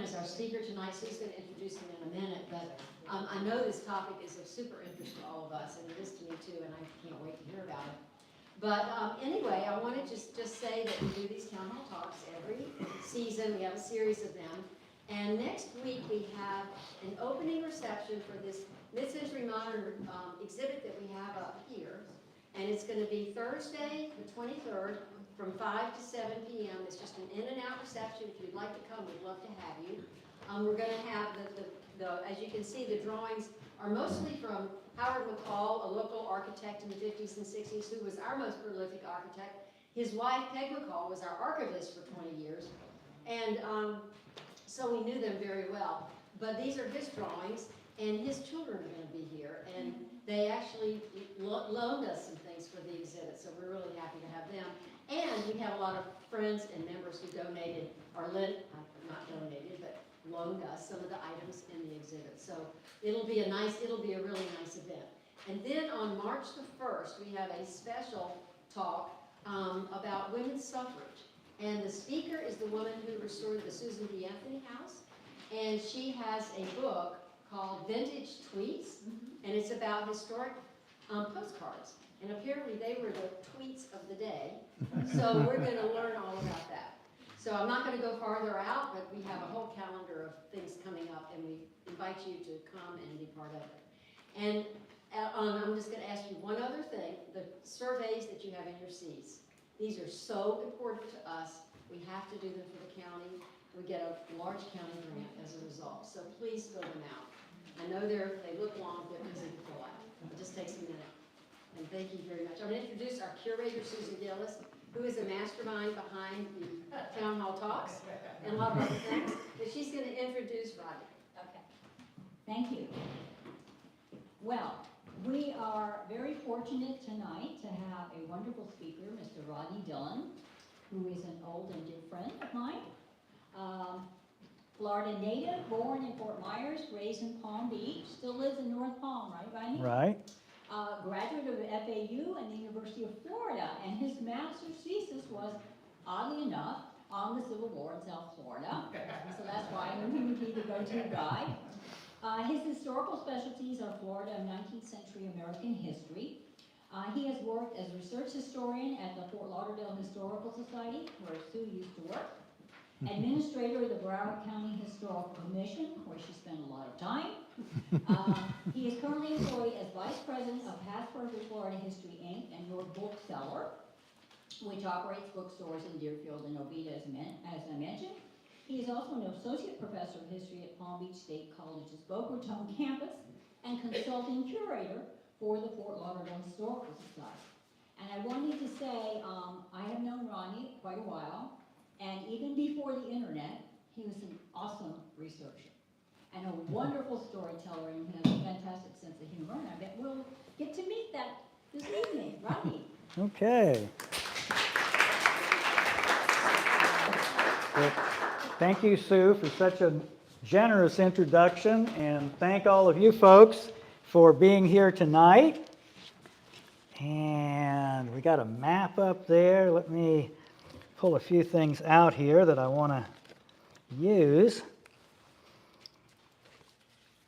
is our speaker tonight. Sue's going to introduce him in a minute, but I know this topic is of super interest to all of us, and it is to me too, and I can't wait to hear about it. But anyway, I want to just say that we do these town hall talks every season. We have a series of them. And next week we have an opening reception for this mid-century modern exhibit that we have up here. And it's going to be Thursday, the 23rd, from 5 to 7 p.m. It's just an in and out reception. If you'd like to come, we'd love to have you. We're going to have as you can see, the drawings are mostly from Howard McCall, a local architect in the 50s and 60s, who was our most prolific architect. His wife, Peg McCall, was our archivist for 20 years. And so we knew them very well. But these are his drawings, and his children are going to be here. And they actually loaned us some things for the exhibit, so we're really happy to have them. And we have a lot of friends and members who donated, or not donated, but loaned us some of the items in the exhibit. So it'll be a really nice event. And then on March the 1st, we have a special talk about women's suffrage. And the speaker is the woman who restored the Susan B. Anthony House. And she has a book called Vintage Tweets, and it's about historic postcards. And apparently they were the tweets of the day. So we're going to learn all about that. So I'm not going to go farther out, but we have a whole calendar of things coming up, and we invite you to come and be part of it. And I'm just going to ask you one other thing. The surveys that you have in your seats, these are so important to us. We have to do them for the county. We get a large county grant as a result. So please fill them out. I know they look long, they're easy to fill out. It just takes a minute. And thank you very much. I'm going to introduce our curator, Susan Gillis, who is a mastermind behind the town hall talks and a lot of other things. But she's going to introduce Rodney. Okay. Thank you. Well, we are very fortunate tonight to have a wonderful speaker, Mr. Rodney Dillon, who is an old and dear friend of mine. Florida native, born in Fort Myers, raised in Palm Beach, still lives in North Palm, right, Rodney? Right. Graduate of FAU and the University of Florida, and his master's thesis was, oddly enough, on the Civil War in South Florida. So that's why I knew he would be the go-to guy. His historical specialties are Florida and 19th century American history. He has worked as a research historian at the Fort Lauderdale Historical Society, where Sue used to work, administrator of the Broward County Historical Commission, where she spent a lot of time. He is currently employed as vice president of Passport Florida History, Inc., and your bookseller, which operates bookstores in Deerfield and Oviedo, as I mentioned. He is also an associate professor of history at Palm Beach State College's Boca Raton campus and consulting curator for the Fort Lauderdale Historical Society. And I wanted to say, I have known Rodney quite a while, and even before the internet, he was an awesome researcher and a wonderful storyteller, and he has a fantastic sense of humor, and I bet we'll get to meet that this evening. Rodney. Okay. Well, thank you, Sue, for such a generous introduction, and thank all of you folks for being here tonight. And we got a map up there. Let me pull a few things out here that I want to use.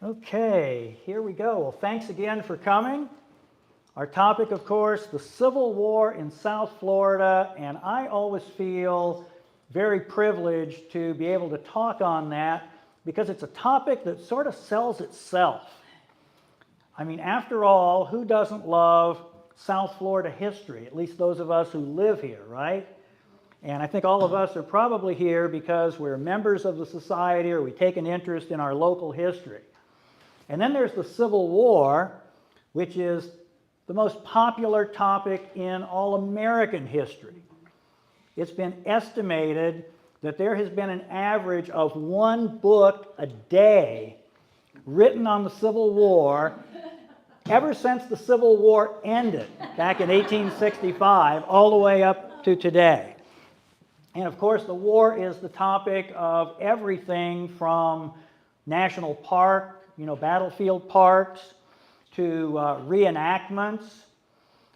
Okay, here we go. Well, thanks again for coming. Our topic, of course, the Civil War in South Florida, and I always feel very privileged to be able to talk on that because it's a topic that sort of sells itself. I mean, after all, who doesn't love South Florida history? At least those of us who live here, right? And I think all of us are probably here because we're members of the society or we take an interest in our local history. And then there's the Civil War, which is the most popular topic in all American history. It's been estimated that there has been an average of one book a day written on the Civil War ever since the Civil War ended back in 1865 all the way up to today. And of course, the war is the topic of everything from national park, battlefield parks, to reenactments,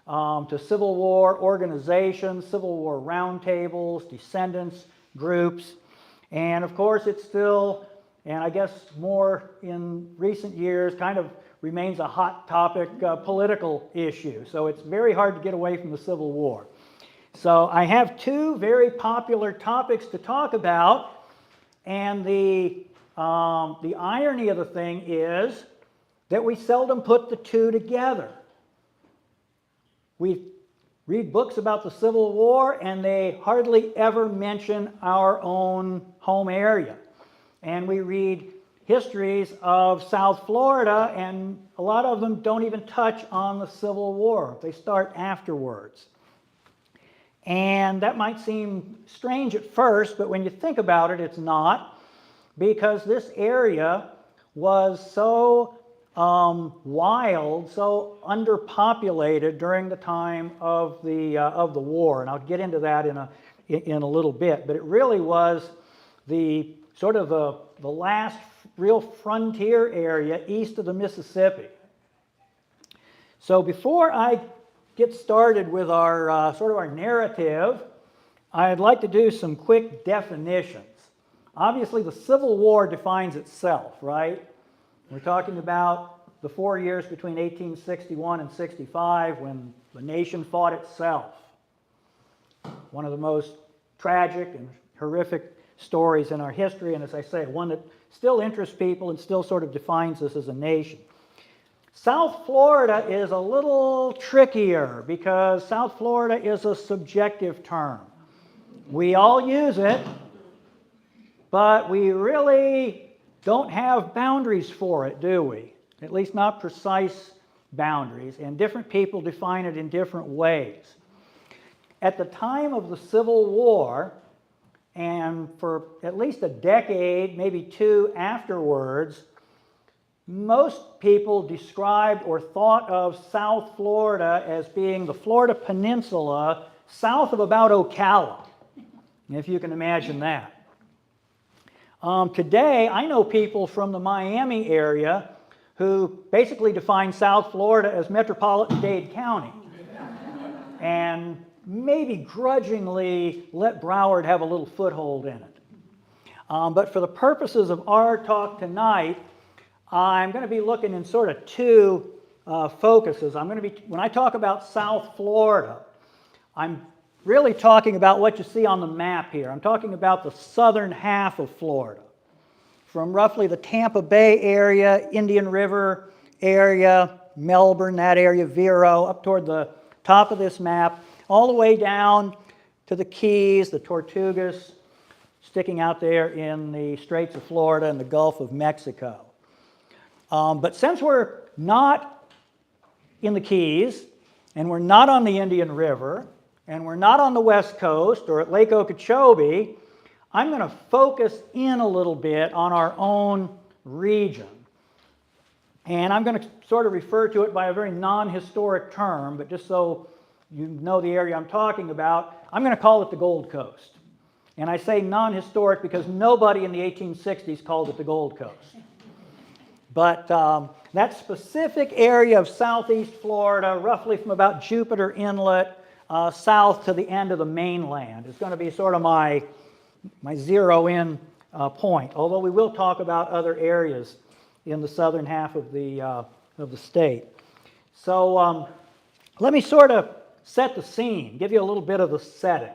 to Civil War organizations, Civil War roundtables, descendants groups. And of course, it's still, and I guess more in recent years, kind of remains a hot topic political issue. So it's very hard to get away from the Civil War. So I have two very popular topics to talk about, and the irony of the thing is that we seldom put the two together. We read books about the Civil War, and they hardly ever mention our own home area. And we read histories of South Florida, and a lot of them don't even touch on the Civil War. They start afterwards. And that might seem strange at first, but when you think about it, it's not, because this area was so wild, so underpopulated during the time of the war, and I'll get into that in a little bit. But it really was the sort of the last real frontier area east of the Mississippi. So before I get started with our sort of our narrative, I'd like to do some quick definitions. Obviously, the Civil War defines itself, right? We're talking about the 4 years between 1861 and 65 when the nation fought itself. One of the most tragic and horrific stories in our history, and as I say, one that still interests people and still sort of defines us as a nation. South Florida is a little trickier because South Florida is a subjective term. We all use it, but we really don't have boundaries for it, do we? At least not precise boundaries, and different people define it in different ways. At the time of the Civil War, and for at least a decade, maybe two afterwards, most people described or thought of South Florida as being the Florida Peninsula south of about Ocala, if you can imagine that. Today, I know people from the Miami area who basically define South Florida as metropolitan Dade County, and maybe grudgingly let Broward have a little foothold in it. But for the purposes of our talk tonight, I'm going to be looking in sort of two focuses. When I talk about South Florida, I'm really talking about what you see on the map here. I'm talking about the southern half of Florida, from roughly the Tampa Bay area, Indian River area, Melbourne, that area, Vero, up toward the top of this map, all the way down to the Keys, the Tortugas, sticking out there in the Straits of Florida and the Gulf of Mexico. But since we're not in the Keys, and we're not on the Indian River, and we're not on the West Coast or at Lake Okeechobee, I'm going to focus in a little bit on our own region. And I'm going to sort of refer to it by a very non-historic term, but just so you know the area I'm talking about, I'm going to call it the Gold Coast. And I say non-historic because nobody in the 1860s called it the Gold Coast. But that specific area of southeast Florida, roughly from about Jupiter Inlet south to the end of the mainland, is going to be sort of my zero-in point, although we will talk about other areas in the southern half of the state. So let me sort of set the scene, give you a little bit of the setting.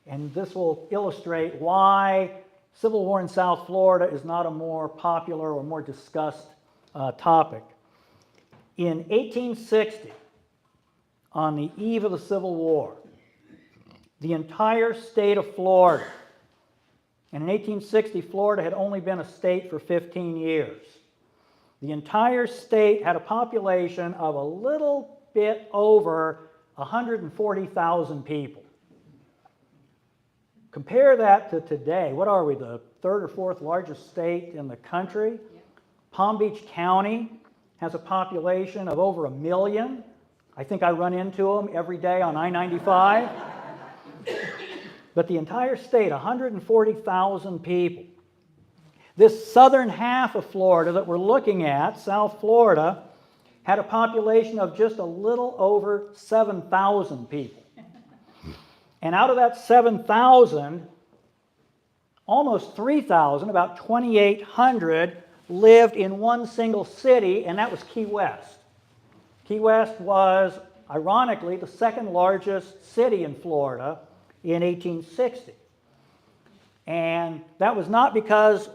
And this will illustrate why Civil War in South Florida is not a more popular or more discussed topic. In 1860, on the eve of the Civil War, the entire state of Florida, and in 1860, Florida had only been a state for 15 years. The entire state had a population of a little bit over 140,000 people. Compare that to today. What are we, the third or fourth largest state in the country? Yep. Palm Beach County has a population of over 1 million. I think I run into them every day on I-95. But the entire state, 140,000 people. This southern half of Florida that we're looking at, South Florida, had a population of just a little over 7,000 people. And out of that 7,000, almost 3,000, about 2,800, lived in one single city, and that was Key West. Key West was, ironically, the second largest city in Florida in 1860. And that was not because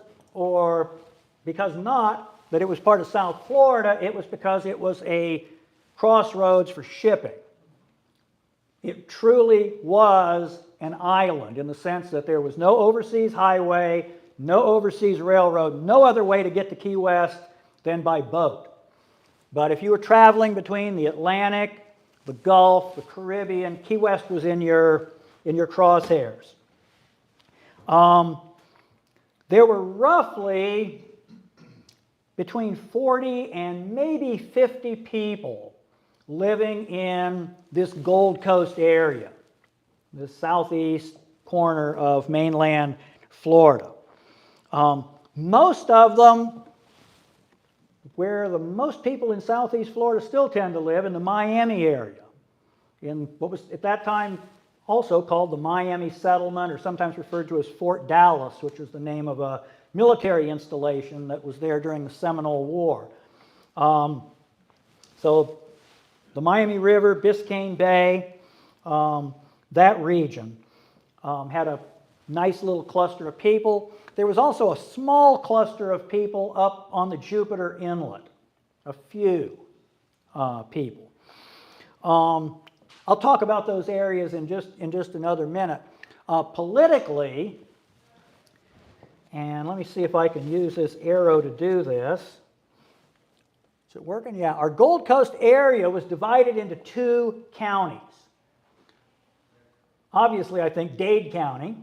not that it was part of South Florida, it was because it was a crossroads for shipping. It truly was an island in the sense that there was no overseas highway, no overseas railroad, no other way to get to Key West than by boat. But if you were traveling between the Atlantic, the Gulf, the Caribbean, Key West was in your crosshairs. There were roughly between 40 and maybe 50 people living in this Gold Coast area, the southeast corner of mainland Florida. Most of them, where the most people in southeast Florida still tend to live, in the Miami area, in what was at that time also called the Miami Settlement, or sometimes referred to as Fort Dallas, which was the name of a military installation that was there during the Seminole War. So the Miami River, Biscayne Bay, that region had a nice little cluster of people. There was also a small cluster of people up on the Jupiter Inlet, a few people. I'll talk about those areas in just another minute. Politically, and let me see if I can use this arrow to do this. Is it working? Yeah. Our Gold Coast area was divided into two counties. Obviously, I think Dade County,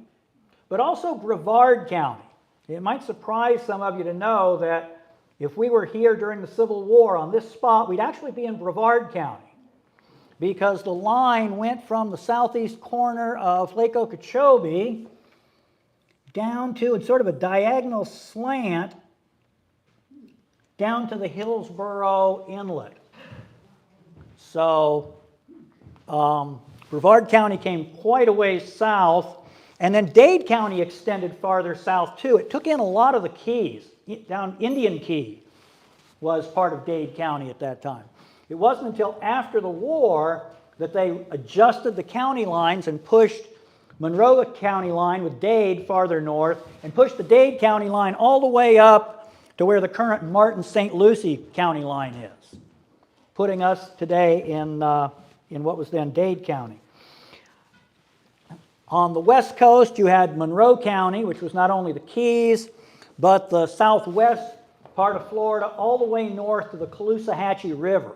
but also Brevard County. It might surprise some of you to know that if we were here during the Civil War on this spot, we'd actually be in Brevard County, because the line went from the southeast corner of Lake Okeechobee down to, in sort of a diagonal slant, down to the Hillsborough Inlet. So Brevard County came quite a ways south, and then Dade County extended farther south too. It took in a lot of the Keys. Down Indian Key was part of Dade County at that time. It wasn't until after the war that they adjusted the county lines and pushed Monroe County line with Dade farther north, and pushed the Dade County line all the way up to where the current Martin-St. Lucie County line is, putting us today in what was then Dade County. On the west coast, you had Monroe County, which was not only the Keys, but the southwest part of Florida, all the way north to the Caloosahatchee River.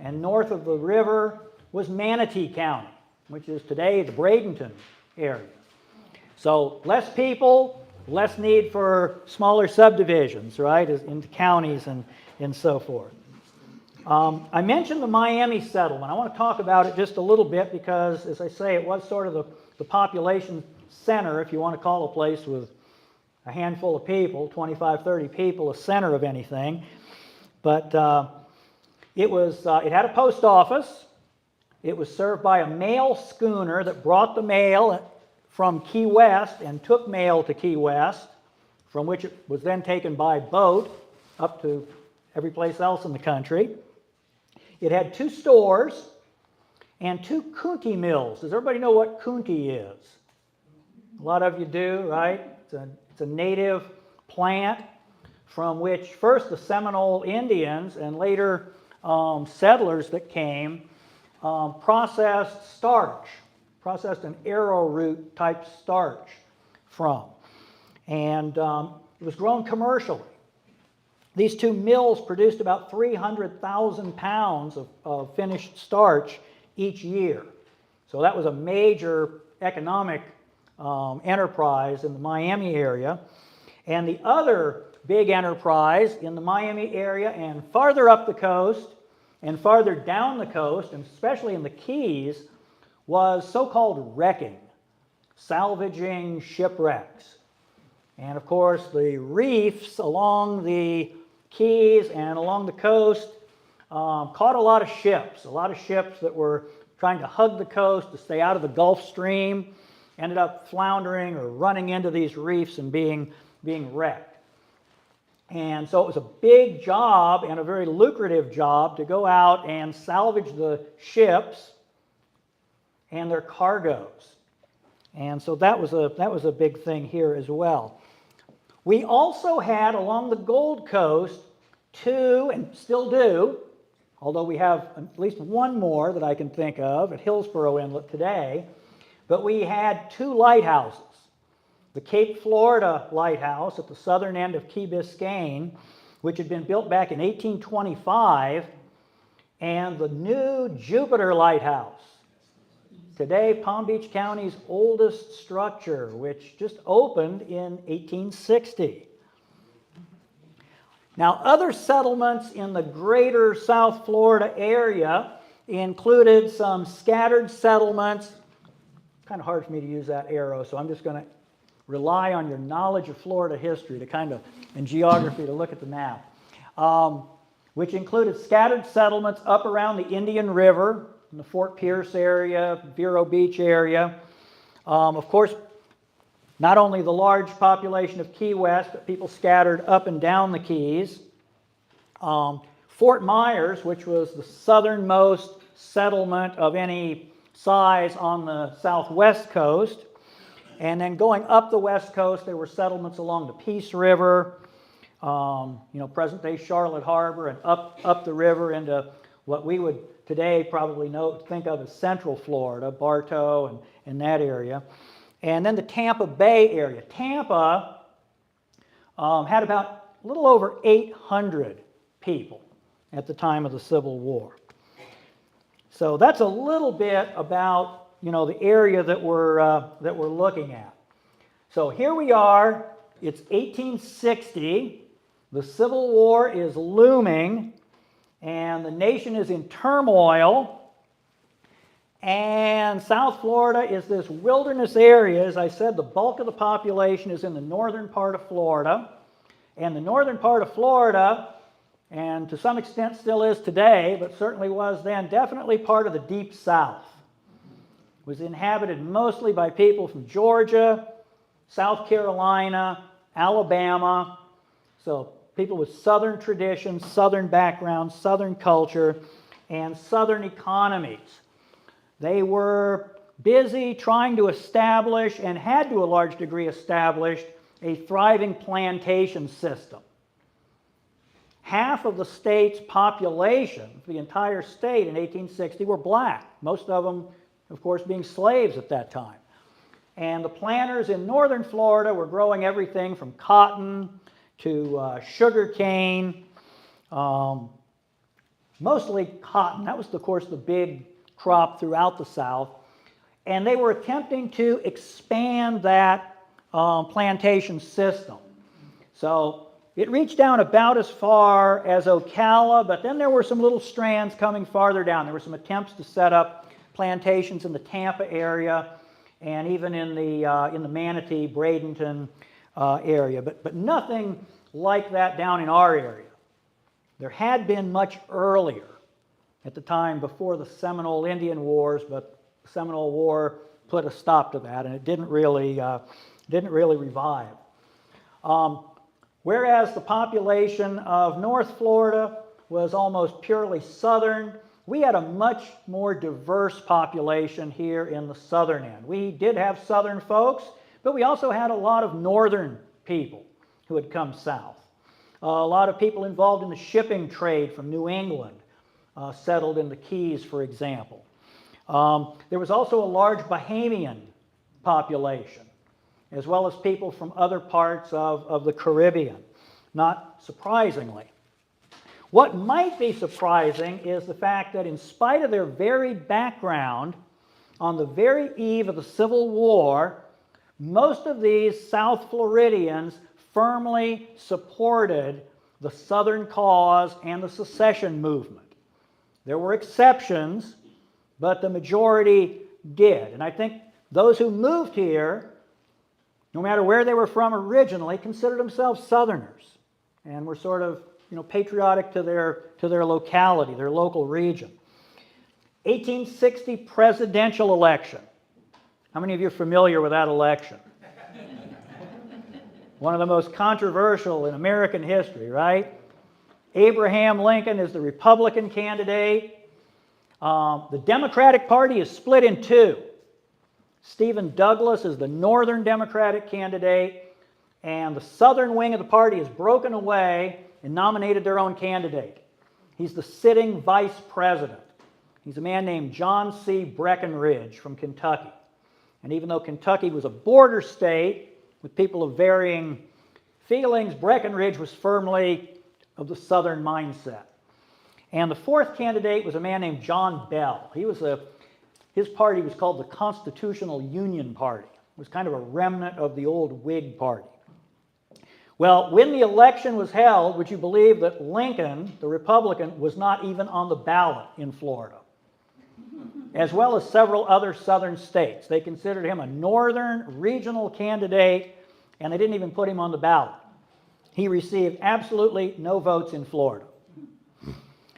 And north of the river was Manatee County, which is today the Bradenton area. So less people, less need for smaller subdivisions, right, into counties and so forth. I mentioned the Miami settlement. I want to talk about it just a little bit because, as I say, it was sort of the population center, if you want to call a place with a handful of people, 25, 30 people, a center of anything. But it had a post office. It was served by a mail schooner that brought the mail from Key West and took mail to Key West, from which it was then taken by boat up to every place else in the country. It had 2 stores and 2 Coontie mills. Does everybody know what Coontie is? A lot of you do, right? It's a native plant from which first the Seminole Indians and later settlers that came processed starch, processed an arrowroot type starch from. And it was grown commercially. These 2 mills produced about 300,000 pounds of finished starch each year. So that was a major economic enterprise in the Miami area. And the other big enterprise in the Miami area and farther up the coast and farther down the coast, and especially in the Keys, was so-called wrecking, salvaging shipwrecks. And of course, the reefs along the Keys and along the coast caught a lot of ships that were trying to hug the coast to stay out of the Gulf Stream. ended up floundering or running into these reefs and being wrecked. And so it was a big job and a very lucrative job to go out and salvage the ships and their cargoes. And so that was a big thing here as well. We also had along the Gold Coast two, and still do, although we have at least one more that I can think of at Hillsborough Inlet today, but we had two lighthouses. The Cape Florida Lighthouse at the southern end of Key Biscayne, which had been built back in 1825, and the new Jupiter Lighthouse, today Palm Beach County's oldest structure, which just opened in 1860. Now, other settlements in the greater South Florida area included some scattered settlements. Kind of hard for me to use that arrow, so I'm just going to rely on your knowledge of Florida history and geography to look at the map, which included scattered settlements up around the Indian River, in the Fort Pierce area, Vero Beach area. Of course, not only the large population of Key West, but people scattered up and down the Keys. Fort Myers, which was the southernmost settlement of any size on the southwest coast. And then going up the west coast, there were settlements along the Peace River, present-day Charlotte Harbor, and up the river into what we would today probably think of as Central Florida, Bartow and that area. And then the Tampa Bay area. Tampa had about a little over 800 people at the time of the Civil War. So that's a little bit about the area that we're looking at. So here we are. It's 1860. The Civil War is looming, and the nation is in turmoil. And South Florida is this wilderness area. As I said, the bulk of the population is in the northern part of Florida. And the northern part of Florida, and to some extent still is today, but certainly was then, definitely part of the Deep South. It was inhabited mostly by people from Georgia, South Carolina, Alabama. So people with southern traditions, southern backgrounds, southern culture, and southern economies. They were busy trying to establish, and had to a large degree established, a thriving plantation system. Half of the state's population, the entire state in 1860, were black. Most of them, of course, being slaves at that time. And the planters in northern Florida were growing everything from cotton to sugar cane, mostly cotton. That was, of course, the big crop throughout the South. And they were attempting to expand that plantation system. So it reached down about as far as Ocala, but then there were some little strands coming farther down. There were some attempts to set up plantations in the Tampa area and even in the Manatee, Bradenton area, but nothing like that down in our area. There had been much earlier, at the time before the Seminole Indian Wars, but the Seminole War put a stop to that, and it didn't really revive. Whereas the population of North Florida was almost purely southern, we had a much more diverse population here in the southern end. We did have southern folks, but we also had a lot of northern people who had come south. A lot of people involved in the shipping trade from New England, settled in the Keys, for example. There was also a large Bahamian population, as well as people from other parts of the Caribbean, not surprisingly. What might be surprising is the fact that in spite of their varied background, on the very eve of the Civil War, most of these South Floridians firmly supported the Southern cause and the secession movement. There were exceptions, but the majority did. And I think those who moved here, no matter where they were from originally, considered themselves Southerners and were sort of patriotic to their locality, their local region. 1860 presidential election. How many of you are familiar with that election? One of the most controversial in American history, right? Abraham Lincoln is the Republican candidate. The Democratic Party is split in two. Stephen Douglas is the Northern Democratic candidate, and the Southern wing of the party has broken away and nominated their own candidate. He's the sitting vice president. He's a man named John C. Breckinridge from Kentucky. And even though Kentucky was a border state with people of varying feelings, Breckinridge was firmly of the Southern mindset. And the fourth candidate was a man named John Bell. His party was called the Constitutional Union Party. It was kind of a remnant of the old Whig Party. Well, when the election was held, would you believe that Lincoln, the Republican, was not even on the ballot in Florida, as well as several other southern states? They considered him a northern regional candidate, and they didn't even put him on the ballot. He received absolutely no votes in Florida.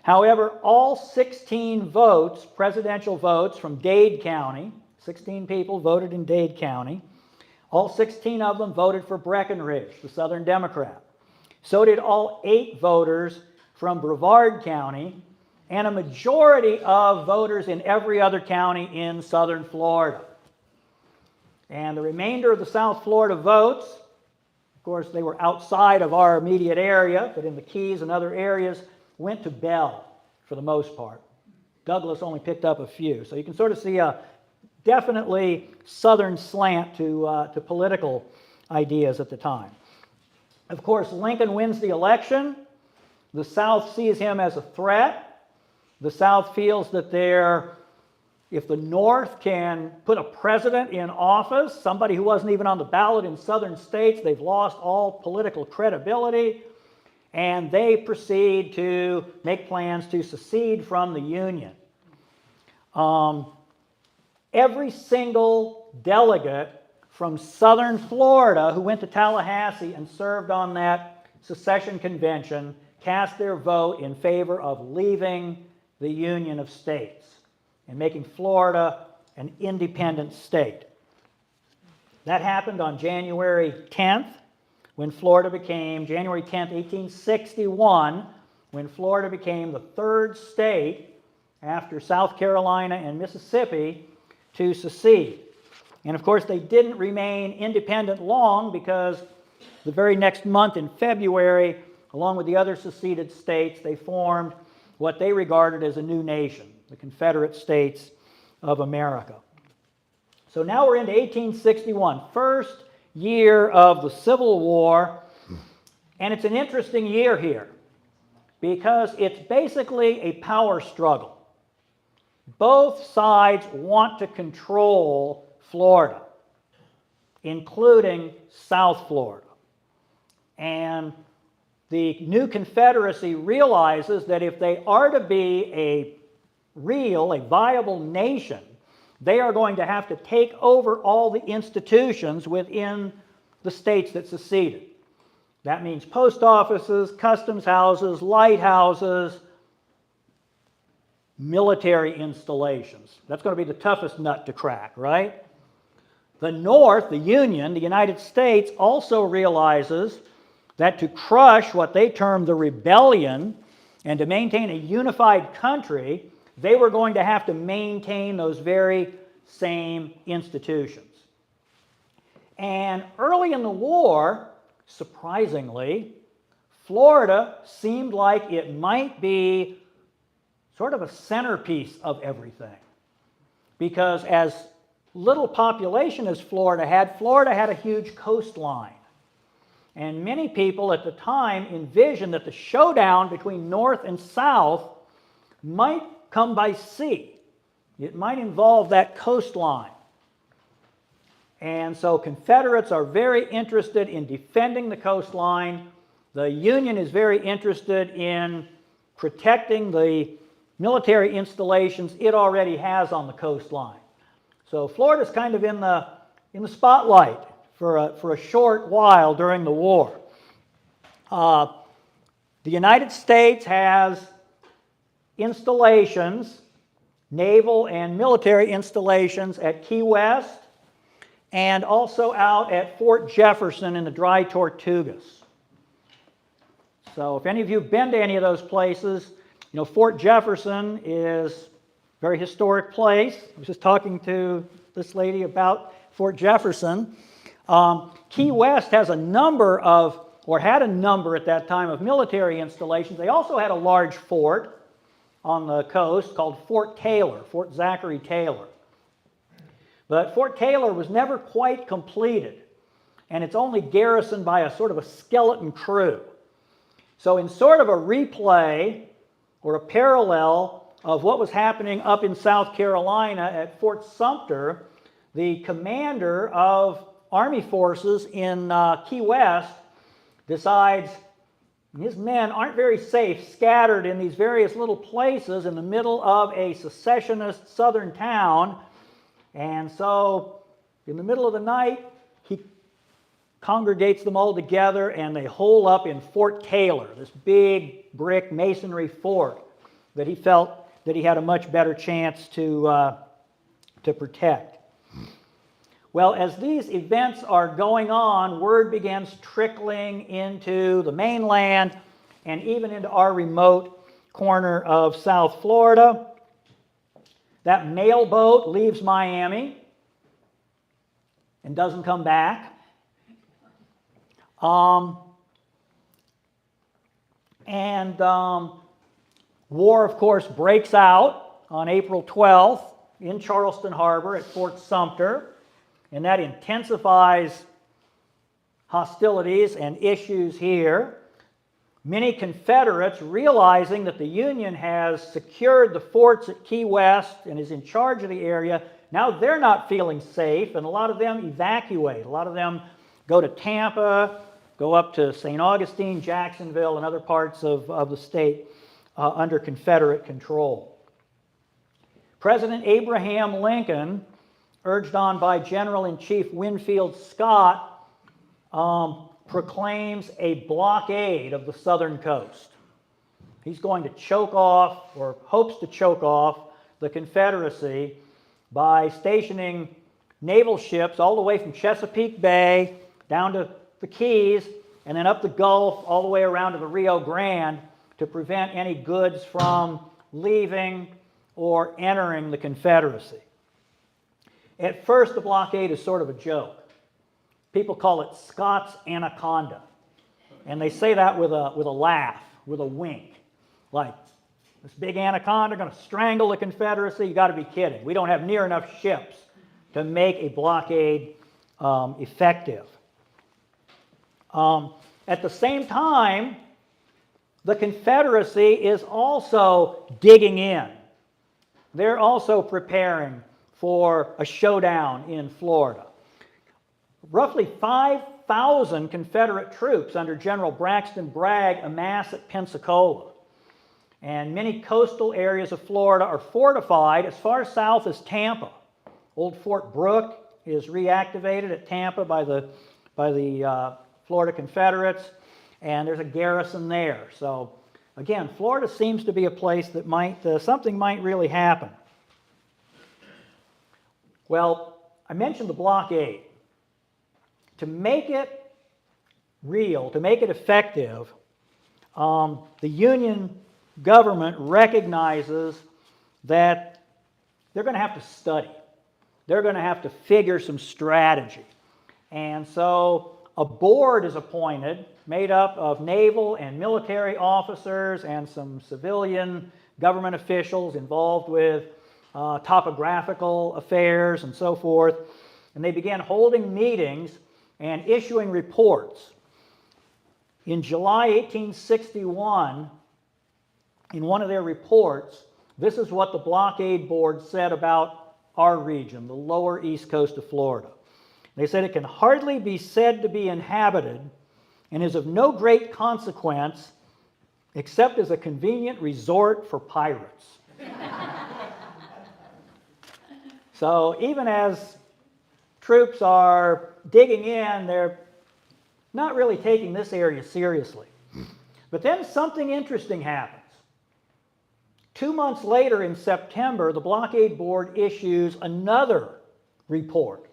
However, all 16 votes, presidential votes from Dade County, 16 people voted in Dade County, all 16 of them voted for Breckinridge, the Southern Democrat. So did all 8 voters from Brevard County, and a majority of voters in every other county in southern Florida. And the remainder of the South Florida votes, of course, they were outside of our immediate area, but in the Keys and other areas, went to Bell for the most part. Douglas only picked up a few. So you can sort of see a definitely southern slant to political ideas at the time. Of course, Lincoln wins the election. The South sees him as a threat. The South feels that if the North can put a president in office, somebody who wasn't even on the ballot in southern states, they've lost all political credibility, and they proceed to make plans to secede from the Union. Every single delegate from southern Florida who went to Tallahassee and served on that secession convention cast their vote in favor of leaving the Union of States and making Florida an independent state. That happened on January 10th, when Florida became, January 10th, 1861, when Florida became the third state after South Carolina and Mississippi to secede. And of course, they didn't remain independent long, because the very next month in February, along with the other seceded states, they formed what they regarded as a new nation, the Confederate States of America. So now we're into 1861, first year of the Civil War, and it's an interesting year here because it's basically a power struggle. Both sides want to control Florida, including South Florida. And the new Confederacy realizes that if they are to be a viable nation, they are going to have to take over all the institutions within the states that seceded. That means post offices, customs houses, lighthouses, military installations. That's going to be the toughest nut to crack, right? The North, the Union, the United States, also realizes that to crush what they termed the rebellion and to maintain a unified country, they were going to have to maintain those very same institutions. And early in the war, surprisingly, Florida seemed like it might be sort of a centerpiece of everything. Because as little population as Florida had a huge coastline. And many people at the time envisioned that the showdown between North and South might come by sea. It might involve that coastline. And so Confederates are very interested in defending the coastline. The Union is very interested in protecting the military installations it already has on the coastline. So Florida's kind of in the spotlight for a short while during the war. The United States has installations, naval and military installations at Key West, and also out at Fort Jefferson in the Dry Tortugas. So if any of you have been to any of those places, you know, Fort Jefferson is a very historic place. I was just talking to this lady about Fort Jefferson. Key West has a number of, or had a number at that time, of military installations. They also had a large fort on the coast called Fort Taylor, Fort Zachary Taylor. But Fort Taylor was never quite completed, and it's only garrisoned by a sort of a skeleton crew. So in sort of a replay or a parallel of what was happening up in South Carolina at Fort Sumter, the commander of Army forces in Key West decides his men aren't very safe scattered in these various little places in the middle of a secessionist southern town. And so in the middle of the night, he congregates them all together and they hole up in Fort Taylor, this big brick masonry fort that he felt that he had a much better chance to protect. Well, as these events are going on, word begins trickling into the mainland and even into our remote corner of South Florida. That mail boat leaves Miami and doesn't come back. War, of course, breaks out on April 12th in Charleston Harbor at Fort Sumter, and that intensifies hostilities and issues here. Many Confederates, realizing that the Union has secured the forts at Key West and is in charge of the area, now they're not feeling safe, and a lot of them evacuate. A lot of them go to Tampa, go up to St. Augustine, Jacksonville, and other parts of the state under Confederate control. President Abraham Lincoln, urged on by General-in-Chief Winfield Scott, proclaims a blockade of the southern coast. He's going to choke off, or hopes to choke off, the Confederacy by stationing naval ships all the way from Chesapeake Bay down to the Keys, and then up the Gulf all the way around to the Rio Grande to prevent any goods from leaving or entering the Confederacy. At first, the blockade is sort of a joke. People call it Scott's Anaconda. And they say that with a laugh, with a wink. Like, this big anaconda going to strangle the Confederacy? You got to be kidding. We don't have near enough ships to make a blockade effective. At the same time, the Confederacy is also digging in. They're also preparing for a showdown in Florida. Roughly 5,000 Confederate troops under General Braxton Bragg amass at Pensacola. And many coastal areas of Florida are fortified as far south as Tampa. Old Fort Brooke is reactivated at Tampa by the Florida Confederates, and there's a garrison there. So again, Florida seems to be a place that something might really happen. Well, I mentioned the blockade. To make it real, to make it effective, the Union government recognizes that they're going to have to study. They're going to have to figure some strategy. And so a board is appointed, made up of naval and military officers and some civilian government officials involved with topographical affairs and so forth. And they began holding meetings and issuing reports. In July 1861, in one of their reports, this is what the blockade board said about our region, the lower east coast of Florida. They said it can hardly be said to be inhabited and is of no great consequence except as a convenient resort for pirates. So even as troops are digging in, they're not really taking this area seriously. But then something interesting happens. 2 months later in September, the blockade board issues another report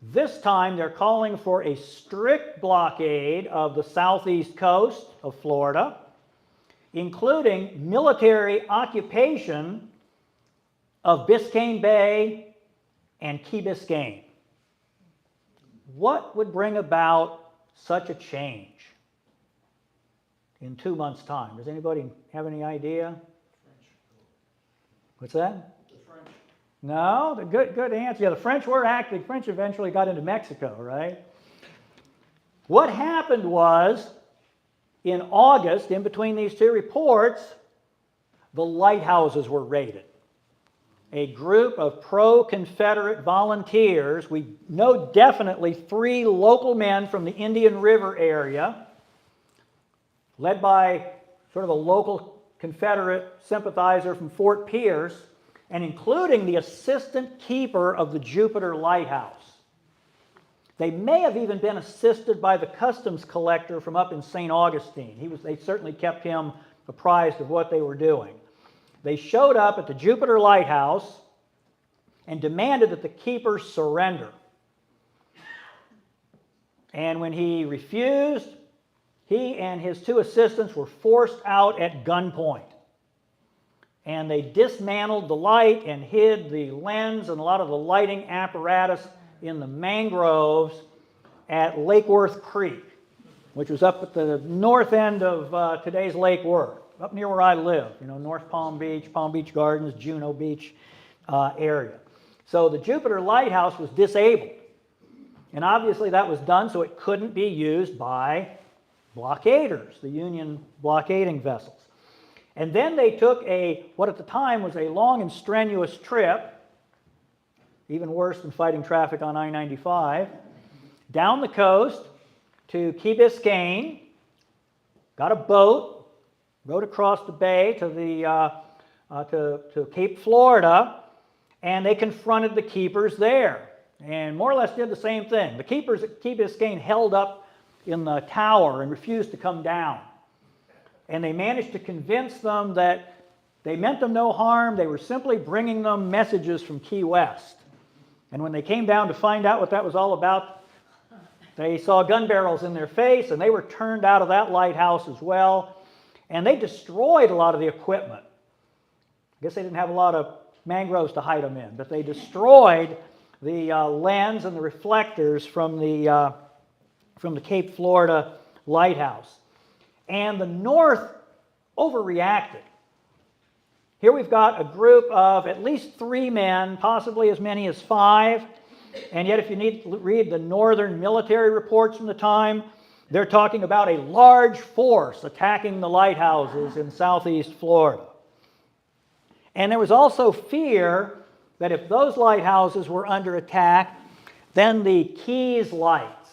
This time they're calling for a strict blockade of the southeast coast of Florida, including military occupation of Biscayne Bay and Key Biscayne. What would bring about such a change in 2 months' time? Does anybody have any idea? What's that? The French. No, the good answer. Yeah, the French eventually got into Mexico, right? What happened was, in August, in between these two reports, the lighthouses were raided. A group of pro-Confederate volunteers, we know definitely 3 local men from the Indian River area, led by sort of a local Confederate sympathizer from Fort Pierce, and including the assistant keeper of the Jupiter Lighthouse. They may have even been assisted by the customs collector from up in St. Augustine. They certainly kept him apprised of what they were doing. They showed up at the Jupiter Lighthouse and demanded that the keeper surrender. And when he refused, he and his 2 assistants were forced out at gunpoint. And they dismantled the light and hid the lens and a lot of the lighting apparatus in the mangroves at Lake Worth Creek, which was up at the north end of today's Lake Worth, up near where I live, North Palm Beach Gardens, Juno Beach area. So the Jupiter Lighthouse was disabled. And obviously that was done so it couldn't be used by blockaders, the Union blockading vessels. And then they took what at the time was a long and strenuous trip, even worse than fighting traffic on I-95, down the coast to Key Biscayne, got a boat, rowed across the bay to Cape Florida, and they confronted the keepers there, and more or less did the same thing. The keepers at Key Biscayne held up in the tower and refused to come down. And they managed to convince them that they meant them no harm, they were simply bringing them messages from Key West. And when they came down to find out what that was all about, they saw gun barrels in their face, and they were turned out of that lighthouse as well. And they destroyed a lot of the equipment. I guess they didn't have a lot of mangroves to hide them in, but they destroyed the lens and the reflectors from the Cape Florida lighthouse. And the North overreacted. Here we've got a group of at least 3 men, possibly as many as 5, and yet if you need to read the Northern military reports from the time, they're talking about a large force attacking the lighthouses in southeast Florida. And there was also fear that if those lighthouses were under attack, then the Keys lights,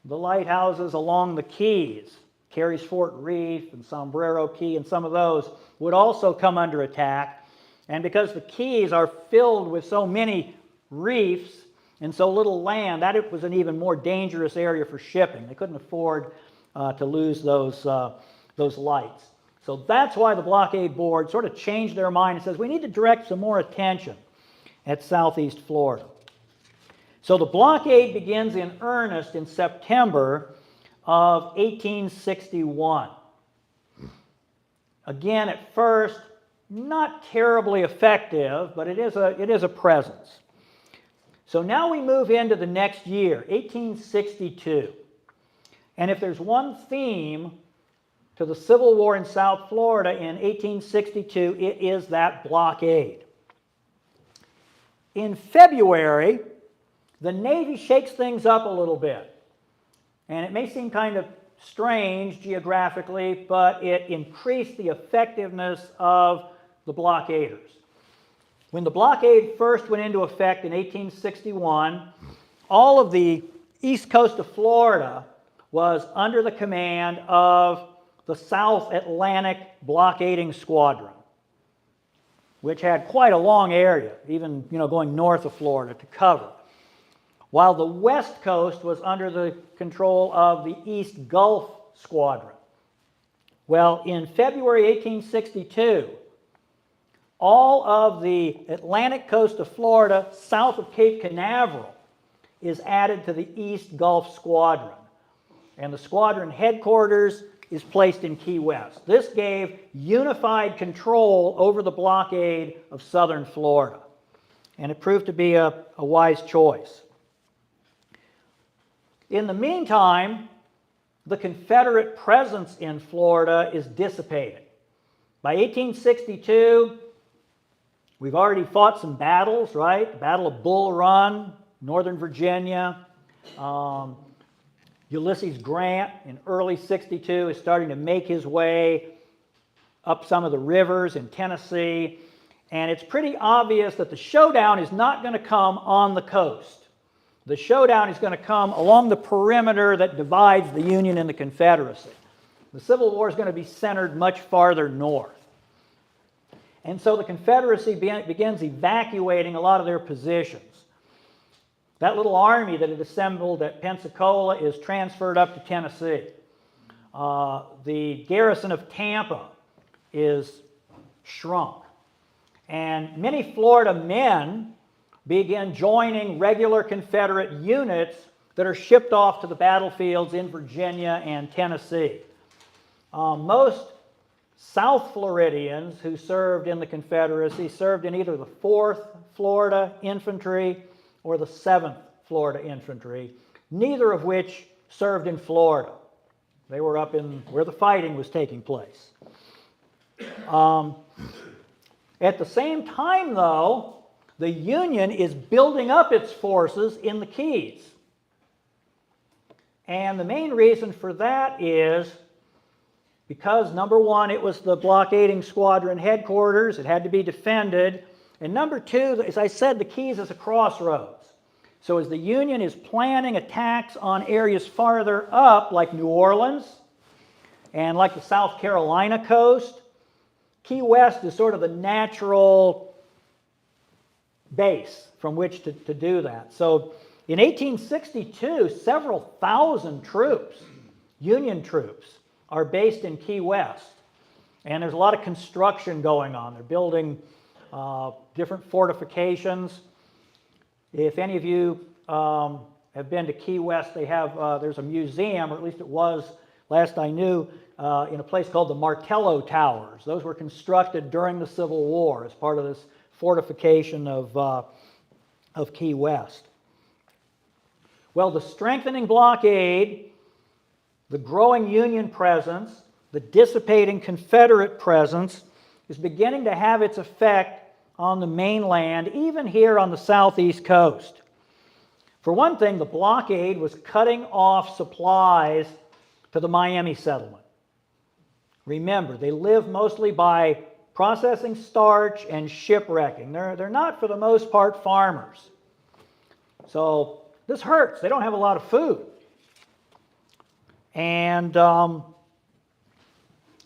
the lighthouses along the Keys, Carey's Fort Reef and Sombrero Key and some of those, would also come under attack. And because the Keys are filled with so many reefs and so little land, that was an even more dangerous area for shipping. They couldn't afford to lose those lights. So that's why the blockade board sort of changed their mind and says, we need to direct some more attention at southeast Florida. So the blockade begins in earnest in September of 1861. Again, at first, not terribly effective, but it is a presence. So now we move into the next year, 1862. And if there's one theme to the Civil War in South Florida in 1862, it is that blockade. In February, the Navy shakes things up a little bit. And it may seem kind of strange geographically, but it increased the effectiveness of the blockaders. When the blockade first went into effect in 1861, all of the east coast of Florida was under the command of the South Atlantic Blockading Squadron, which had quite a long area, even going north of Florida to cover, while the west coast was under the control of the East Gulf Squadron. Well, in February 1862, all of the Atlantic coast of Florida south of Cape Canaveral is added to the East Gulf Squadron. And the squadron headquarters is placed in Key West. This gave unified control over the blockade of southern Florida. And it proved to be a wise choice. In the meantime, the Confederate presence in Florida is dissipating. By 1862, we've already fought some battles, right? The Battle of Bull Run, Northern Virginia. Ulysses Grant in early 62 is starting to make his way up some of the rivers in Tennessee. And it's pretty obvious that the showdown is not going to come on the coast. The showdown is going to come along the perimeter that divides the Union and the Confederacy. The Civil War is going to be centered much farther north. And so the Confederacy begins evacuating a lot of their positions. That little army that had assembled at Pensacola is transferred up to Tennessee. The garrison of Tampa is shrunk. And many Florida men begin joining regular Confederate units that are shipped off to the battlefields in Virginia and Tennessee. Most South Floridians who served in the Confederacy served in either the 4th Florida Infantry or the 7th Florida Infantry, neither of which served in Florida. They were up in where the fighting was taking place. At the same time, though, the Union is building up its forces in the Keys. And the main reason for that is because, number one, it was the blockading squadron headquarters. It had to be defended. And number two, as I said, the Keys is a crossroads. So as the Union is planning attacks on areas farther up, like New Orleans and like the South Carolina coast, Key West is sort of the natural base from which to do that. So in 1862, several thousand troops, Union troops, are based in Key West. And there's a lot of construction going on. They're building different fortifications. If any of you have been to Key West, they have there's a museum, or at least it was last I knew, in a place called the Martello Towers. Those were constructed during the Civil War as part of this fortification of Key West. Well, the strengthening blockade, the growing Union presence, the dissipating Confederate presence is beginning to have its effect on the mainland, even here on the southeast coast. For one thing, the blockade was cutting off supplies to the Miami settlement. Remember, they live mostly by processing starch and shipwrecking. They're not, for the most part, farmers. So this hurts. They don't have a lot of food. And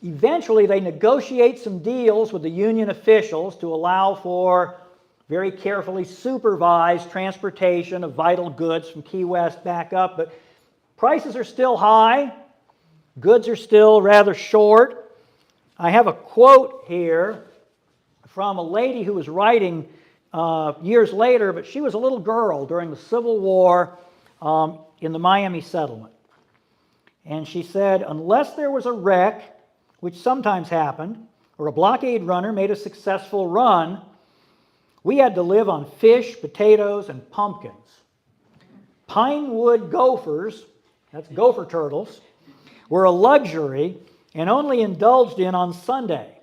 eventually they negotiate some deals with the Union officials to allow for very carefully supervised transportation of vital goods from Key West back up. But prices are still high. Goods are still rather short. I have a quote here from a lady who was writing years later, but she was a little girl during the Civil War in the Miami settlement. And she said, "Unless there was a wreck, which sometimes happened, or a blockade runner made a successful run, we had to live on fish, potatoes, and pumpkins. Pine wood gophers," that's gopher turtles, "were a luxury and only indulged in on Sunday.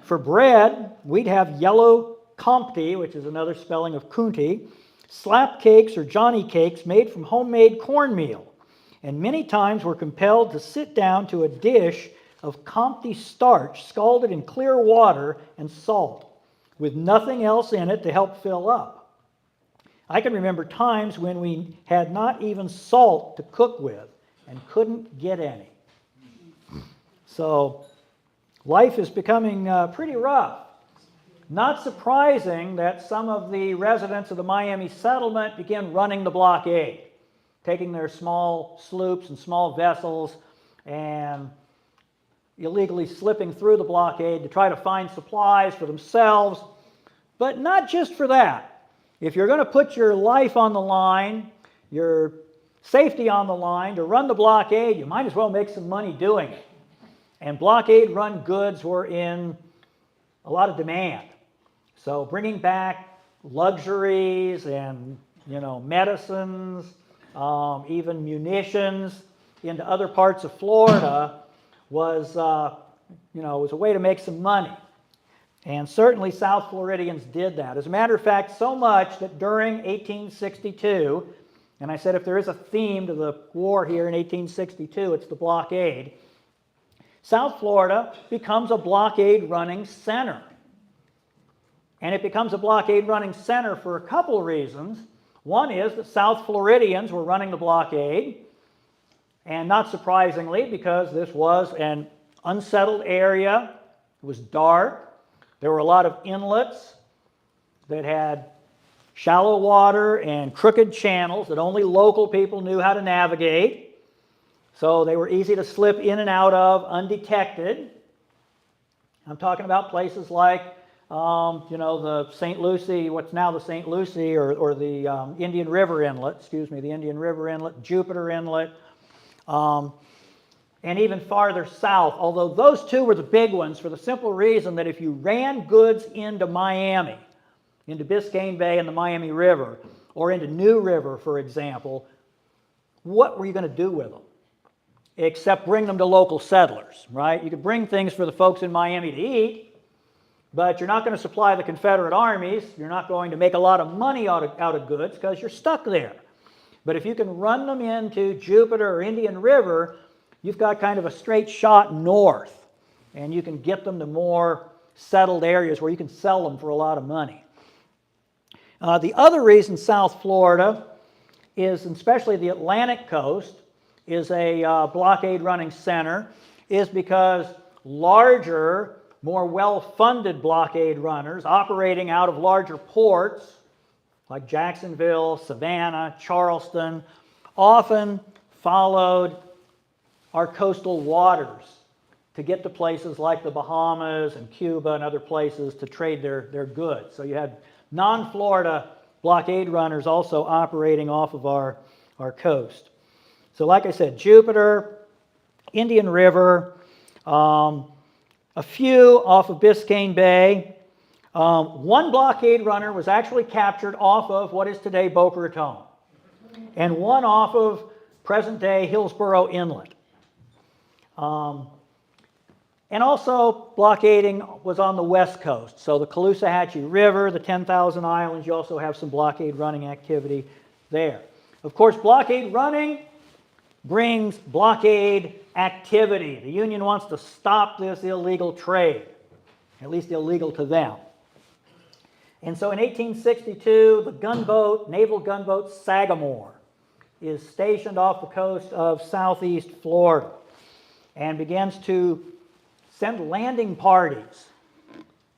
For bread, we'd have yellow compti," which is another spelling of kunti, "slap cakes or johnny cakes made from homemade cornmeal, and many times were compelled to sit down to a dish of compti starch scalded in clear water and salt, with nothing else in it to help fill up. I can remember times when we had not even salt to cook with and couldn't get any." So life is becoming pretty rough. Not surprising that some of the residents of the Miami settlement began running the blockade, taking their small sloops and small vessels and illegally slipping through the blockade to try to find supplies for themselves, but not just for that. if you're going to put your life on the line, your safety on the line to run the blockade, you might as well make some money doing it. And blockade run goods were in a lot of demand. So bringing back luxuries and, medicines, even munitions into other parts of Florida was, was a way to make some money. And certainly South Floridians did that. As a matter of fact, so much that during 1862, and I said if there is a theme to the war here in 1862, it's the blockade, South Florida becomes a blockade running center. And it becomes a blockade running center for a couple of reasons. One is that South Floridians were running the blockade, and not surprisingly, because this was an unsettled area, it was dark, there were a lot of inlets that had shallow water and crooked channels that only local people knew how to navigate. So they were easy to slip in and out of undetected. I'm talking about places like, the St. Lucie, what's now the St. Lucie, or the Indian River Inlet, the Indian River Inlet, Jupiter Inlet, and even farther south, although those two were the big ones for the simple reason that if you ran goods into Miami, into Biscayne Bay and the Miami River, or into New River, for example, what were you going to do with them? Except bring them to local settlers, right? You could bring things for the folks in Miami to eat, but you're not going to supply the Confederate armies. You're not going to make a lot of money out of goods because you're stuck there. But if you can run them into Jupiter or Indian River, you've got kind of a straight shot north, and you can get them to more settled areas where you can sell them for a lot of money. The other reason South Florida is, especially the Atlantic coast, is a blockade running center, is because larger, more well-funded blockade runners operating out of larger ports like Jacksonville, Savannah, Charleston, often followed our coastal waters to get to places like the Bahamas and Cuba and other places to trade their goods. So you had non-Florida blockade runners also operating off of our coast. So like I said, Jupiter, Indian River, a few off of Biscayne Bay. One blockade runner was actually captured off of what is today Boca Raton, and one off of present-day Hillsborough Inlet. And also blockading was on the west coast. So the Caloosahatchee River, the 10,000 Islands, you also have some blockade running activity there. Of course, blockade running brings blockade activity. The Union wants to stop this illegal trade, at least illegal to them. And so in 1862, the gunboat, naval gunboat Sagamore, is stationed off the coast of southeast Florida and begins to send landing parties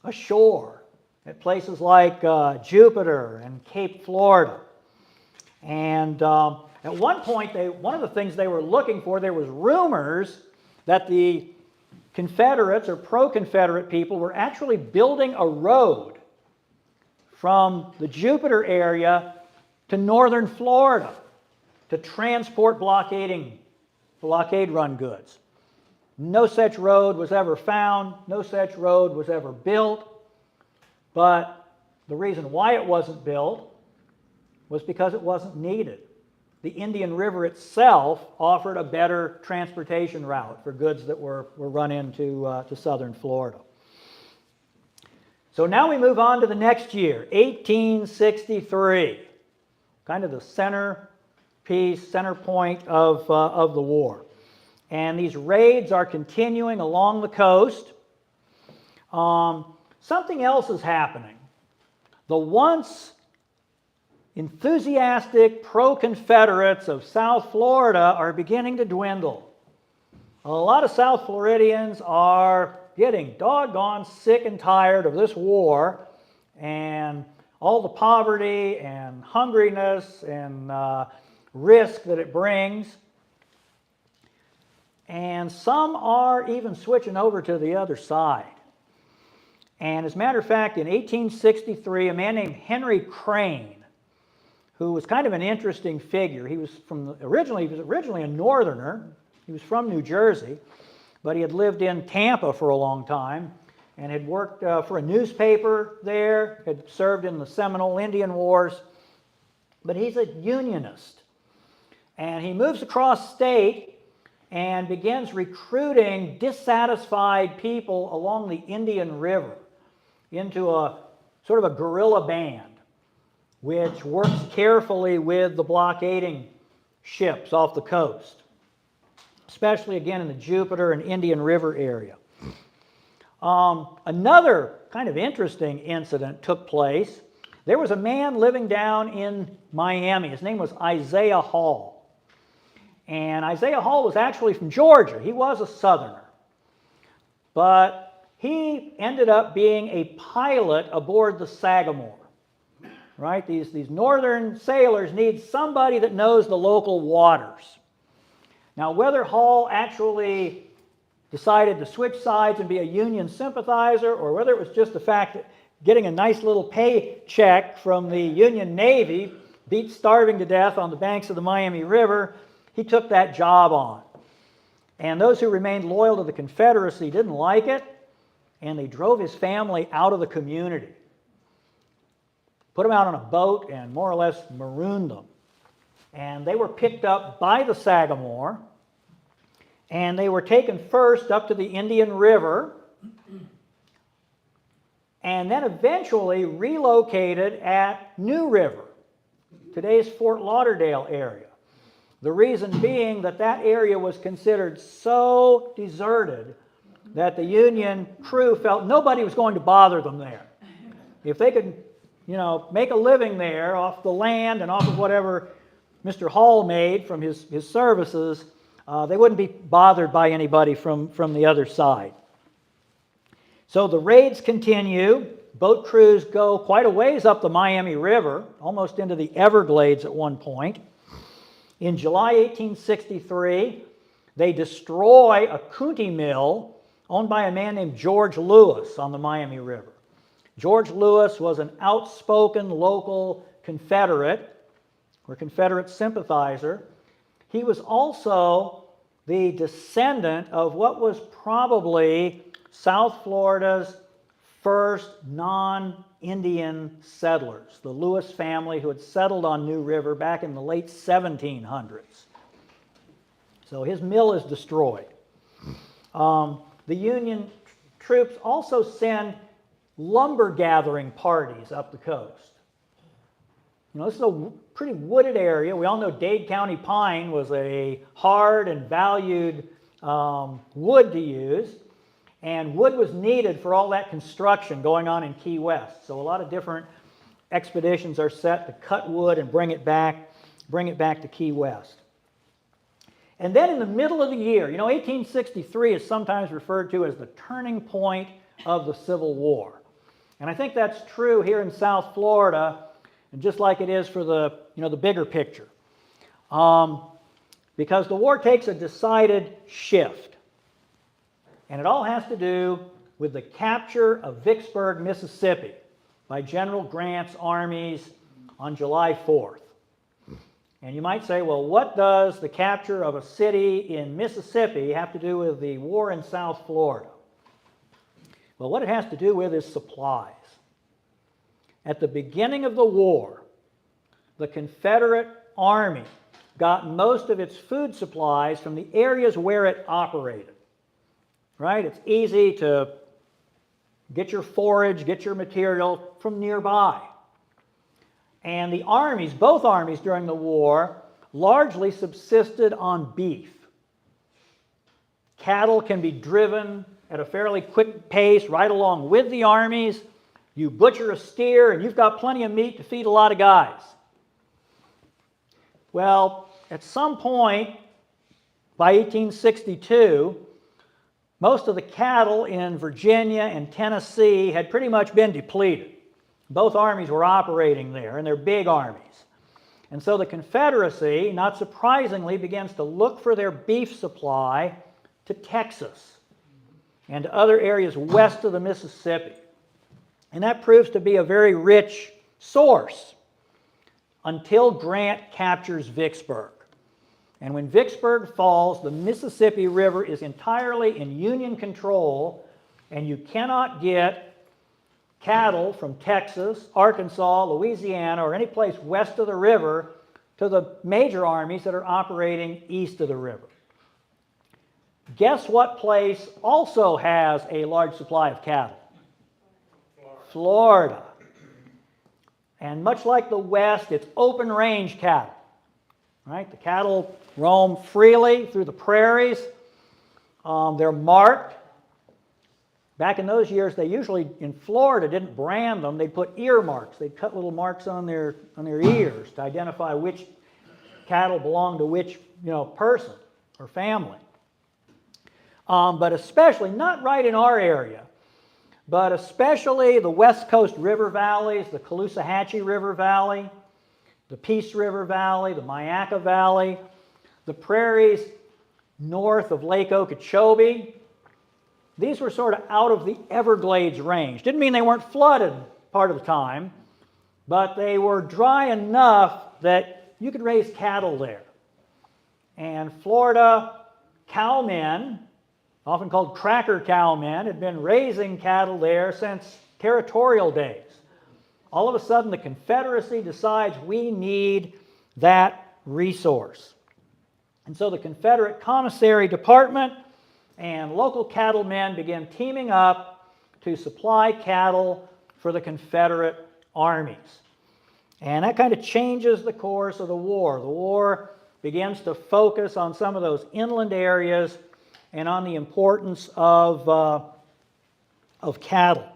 ashore at places like Jupiter and Cape Florida. And at one point, one of the things they were looking for, there was rumors that the Confederates or pro-Confederate people were actually building a road from the Jupiter area to northern Florida to transport blockade run goods. No such road was ever found, no such road was ever built, but the reason why it wasn't built was because it wasn't needed. The Indian River itself offered a better transportation route for goods that were run into to southern Florida. So now we move on to the next year, 1863, kind of the center point of the war. And these raids are continuing along the coast. Something else is happening. The once enthusiastic pro-Confederates of South Florida are beginning to dwindle. A lot of South Floridians are getting doggone sick and tired of this war and all the poverty and hungriness and risk that it brings. And some are even switching over to the other side. And as a matter of fact, in 1863, a man named Henry Crane, who was kind of an interesting figure. He was originally a northerner. He was from New Jersey, but he had lived in Tampa for a long time and had worked for a newspaper there, had served in the Seminole Indian Wars, but he's a Unionist. And he moves across state and begins recruiting dissatisfied people along the Indian River into a sort of a guerrilla band, which works carefully with the blockading ships off the coast, especially again in the Jupiter and Indian River area. Another kind of interesting incident took place. There was a man living down in Miami. His name was Isaiah Hall. And Isaiah Hall was actually from Georgia. He was a Southerner. But he ended up being a pilot aboard the Sagamore. Right? These northern sailors need somebody that knows the local waters. Now, whether Hall actually decided to switch sides and be a Union sympathizer, or whether it was just the fact that getting a nice little paycheck from the Union Navy, beat starving to death on the banks of the Miami River, he took that job on. And those who remained loyal to the Confederacy didn't like it, and they drove his family out of the community. Put them out on a boat and more or less marooned them. And they were picked up by the Sagamore, and they were taken first up to the Indian River, and then eventually relocated at New River, today's Fort Lauderdale area. The reason being that that area was considered so deserted that the Union crew felt nobody was going to bother them there. If they could, make a living there off the land and off of whatever Mr. Hall made from his services, they wouldn't be bothered by anybody from the other side. So the raids continue. Boat crews go quite a ways up the Miami River, almost into the Everglades at one point. In July 1863, they destroy a Coontie mill owned by a man named George Lewis on the Miami River. George Lewis was an outspoken local Confederate, or Confederate sympathizer. He was also the descendant of what was probably South Florida's first non-Indian settlers, the Lewis family who had settled on New River back in the late 1700s. So his mill is destroyed. The Union troops also send lumber gathering parties up the coast. This is a pretty wooded area. We all know Dade County pine was a hard and valued wood to use, and wood was needed for all that construction going on in Key West. So a lot of different expeditions are set to cut wood and bring it back to Key West. And then in the middle of the year, 1863 is sometimes referred to as the turning point of the Civil War. And I think that's true here in South Florida, and just like it is for the bigger picture. Because the war takes a decided shift. And it all has to do with the capture of Vicksburg, Mississippi by General Grant's armies on July 4th. And you might say, well, what does the capture of a city in Mississippi have to do with the war in South Florida? Well, what it has to do with is supplies. At the beginning of the war, the Confederate Army got most of its food supplies from the areas where it operated. Right? It's easy to get your forage, get your material from nearby. And the armies, both armies during the war, largely subsisted on beef. Cattle can be driven at a fairly quick pace right along with the armies. You butcher a steer and you've got plenty of meat to feed a lot of guys. Well, at some point, by 1862, most of the cattle in Virginia and Tennessee had pretty much been depleted. Both armies were operating there, and they're big armies. And so the Confederacy, not surprisingly, begins to look for their beef supply to Texas and to other areas west of the Mississippi. And that proves to be a very rich source until Grant captures Vicksburg. And when Vicksburg falls, the Mississippi River is entirely in Union control, and you cannot get cattle from Texas, Arkansas, Louisiana, or any place west of the river to the major armies that are operating east of the river. Guess what place also has a large supply of cattle? Florida. And much like the West, it's open range cattle. Right? The cattle roam freely through the prairies. They're marked. Back in those years, they usually, in Florida, didn't brand them. They'd put ear marks. They'd cut little marks on their ears to identify which cattle belonged to which person or family. But especially, not right in our area, but especially the West Coast river valleys, the Caloosahatchee River Valley, the Peace River Valley, the Myakka Valley, the prairies north of Lake Okeechobee. These were sort of out of the Everglades range. Didn't mean they weren't flooded part of the time, but they were dry enough that you could raise cattle there. And Florida cowmen, often called cracker cowmen, had been raising cattle there since territorial days. All of a sudden, the Confederacy decides we need that resource. And so the Confederate Commissary Department and local cattlemen began teaming up to supply cattle for the Confederate armies. And that kind of changes the course of the war. The war begins to focus on some of those inland areas and on the importance of cattle.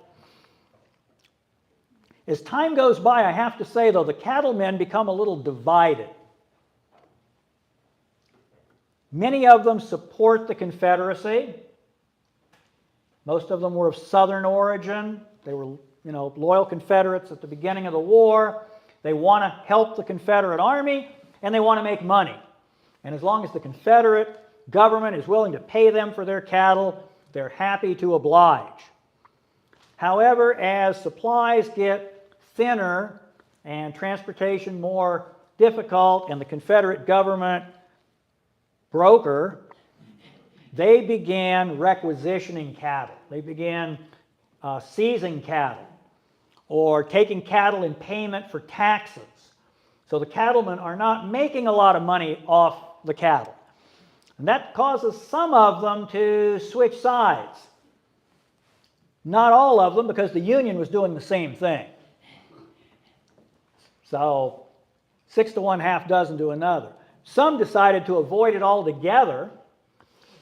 As time goes by, I have to say, though, the cattlemen become a little divided. Many of them support the Confederacy. Most of them were of Southern origin. They were, loyal Confederates at the beginning of the war. They want to help the Confederate Army, and they want to make money. And as long as the Confederate government is willing to pay them for their cattle, they're happy to oblige. However, as supplies get thinner and transportation more difficult, and the Confederate government broker, they began requisitioning cattle. They began seizing cattle or taking cattle in payment for taxes. So the cattlemen are not making a lot of money off the cattle. And that causes some of them to switch sides. Not all of them, because the Union was doing the same thing. So 6 to 1, half dozen to another. Some decided to avoid it altogether,